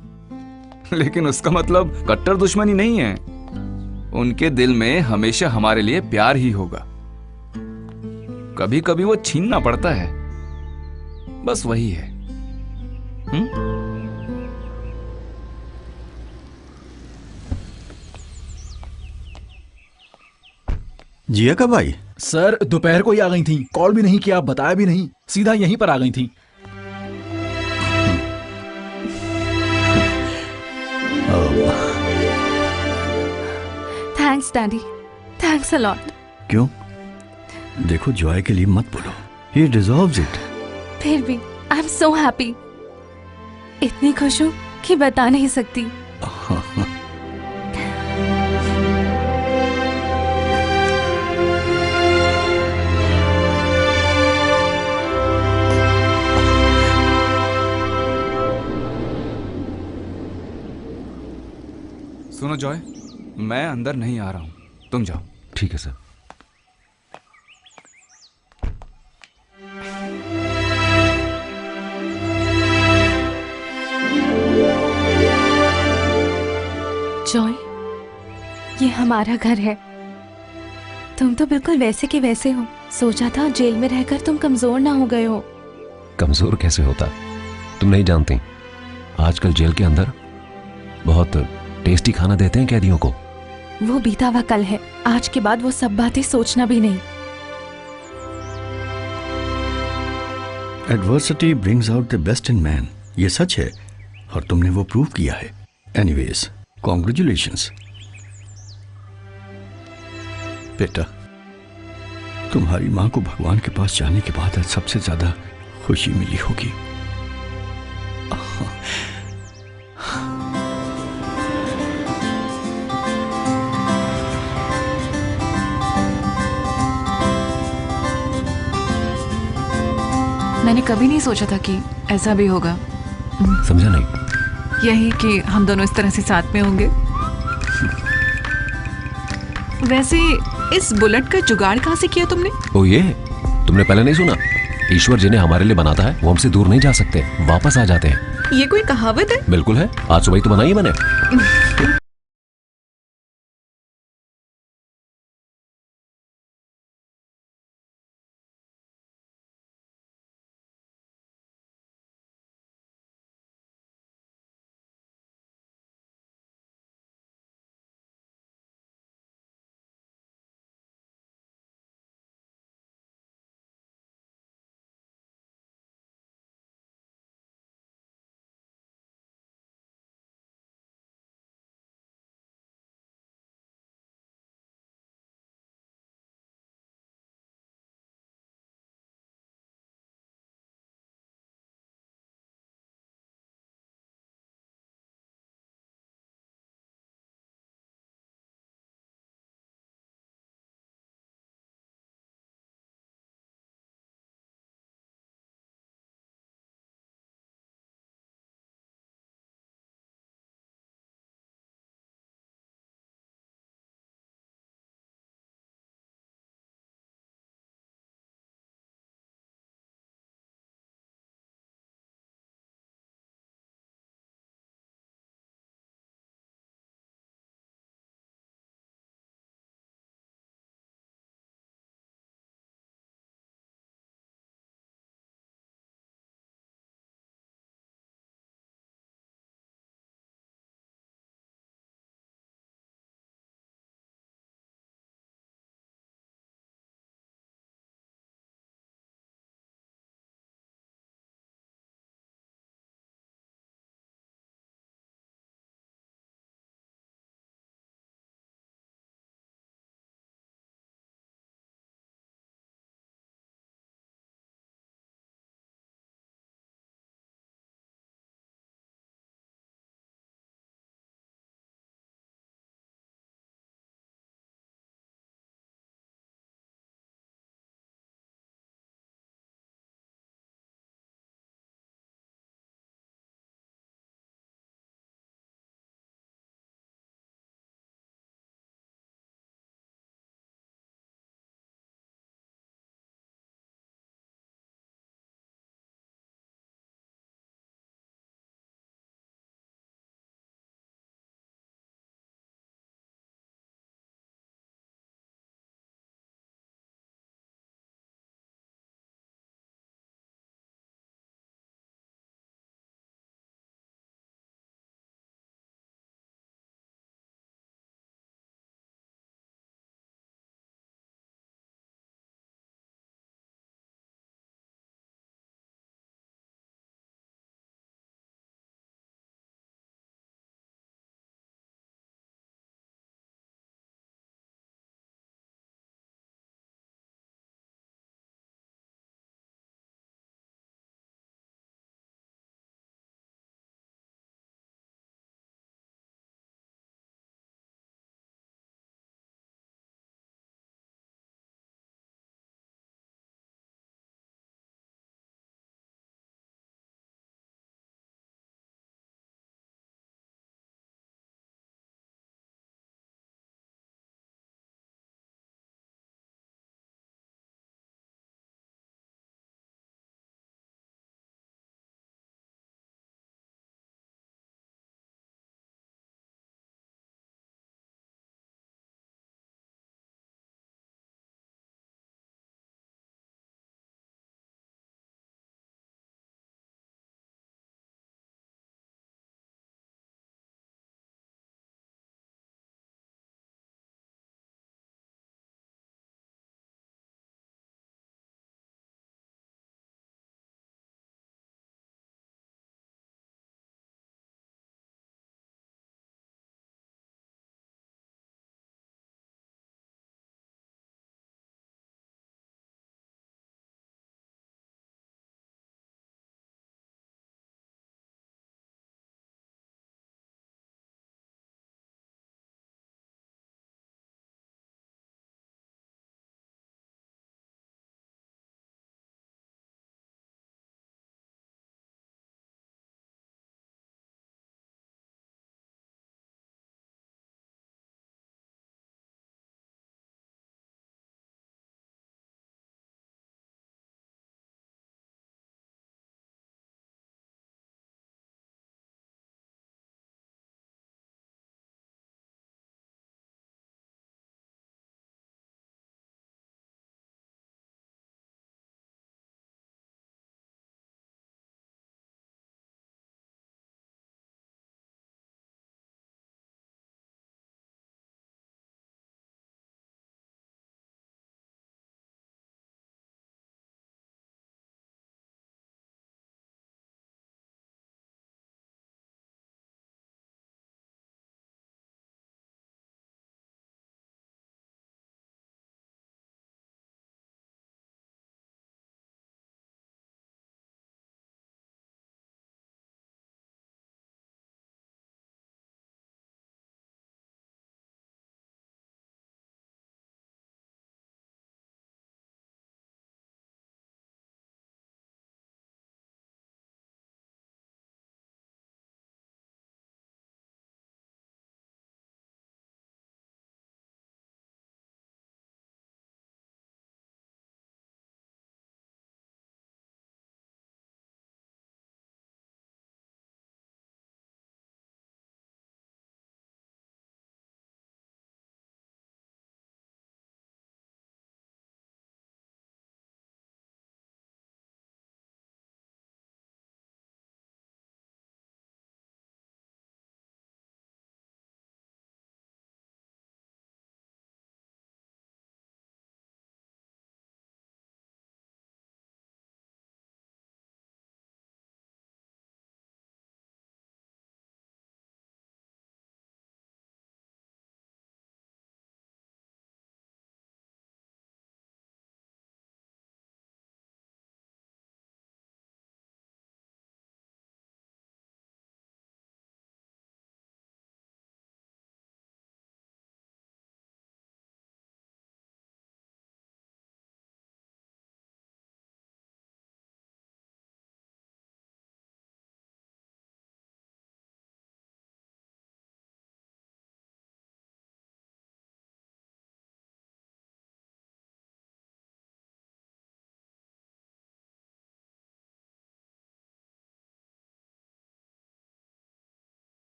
लेकिन उसका मतलब कट्टर दुश्मनी नहीं है। उनके दिल में हमेशा हमारे लिए प्यार ही होगा। कभी कभी वो छीनना पड़ता है, बस वही है। जिया कब आई? सर दोपहर को ही आ गई थी, कॉल भी नहीं किया, बताया भी नहीं, सीधा यहीं पर आ गई थी। Thanks daddy, thanks a lot. क्यों? देखो जॉय के लिए मत बोलो, ही डिजर्व्स इट। फिर भी आई एम सो हैप्पी, इतनी खुश हूँ कि बता नहीं सकती। सुनो जॉय, मैं अंदर नहीं आ रहा हूं, तुम जाओ। ठीक है सर। जॉय, ये हमारा घर है। तुम तो बिल्कुल वैसे के वैसे हो। सोचा था जेल में रहकर तुम कमजोर ना हो गए हो। कमजोर कैसे होता? तुम नहीं जानती, आजकल जेल के अंदर बहुत टेस्टी खाना देते हैं कैदियों को। वो बीता हुआ कल है, आज के बाद वो सब बातें सोचना भी नहीं। Adversity brings out the best in man, ये सच है और तुमने वो प्रूव किया है। एनीवेज, कॉन्ग्रेचुलेशंस बेटा। तुम्हारी माँ को भगवान के पास जाने के बाद आज सबसे ज्यादा खुशी मिली होगी। मैंने कभी नहीं सोचा था कि ऐसा भी होगा। समझा नहीं? यही कि हम दोनों इस तरह से साथ में होंगे। वैसे इस बुलेट का जुगाड़ कहाँ से किया तुमने? ओ ये तुमने पहले नहीं सुना? ईश्वर जिन्हें हमारे लिए बनाता है वो हमसे दूर नहीं जा सकते, वापस आ जाते हैं। ये कोई कहावत है? बिल्कुल है, आज सुबह ही तो बनाई मैंने।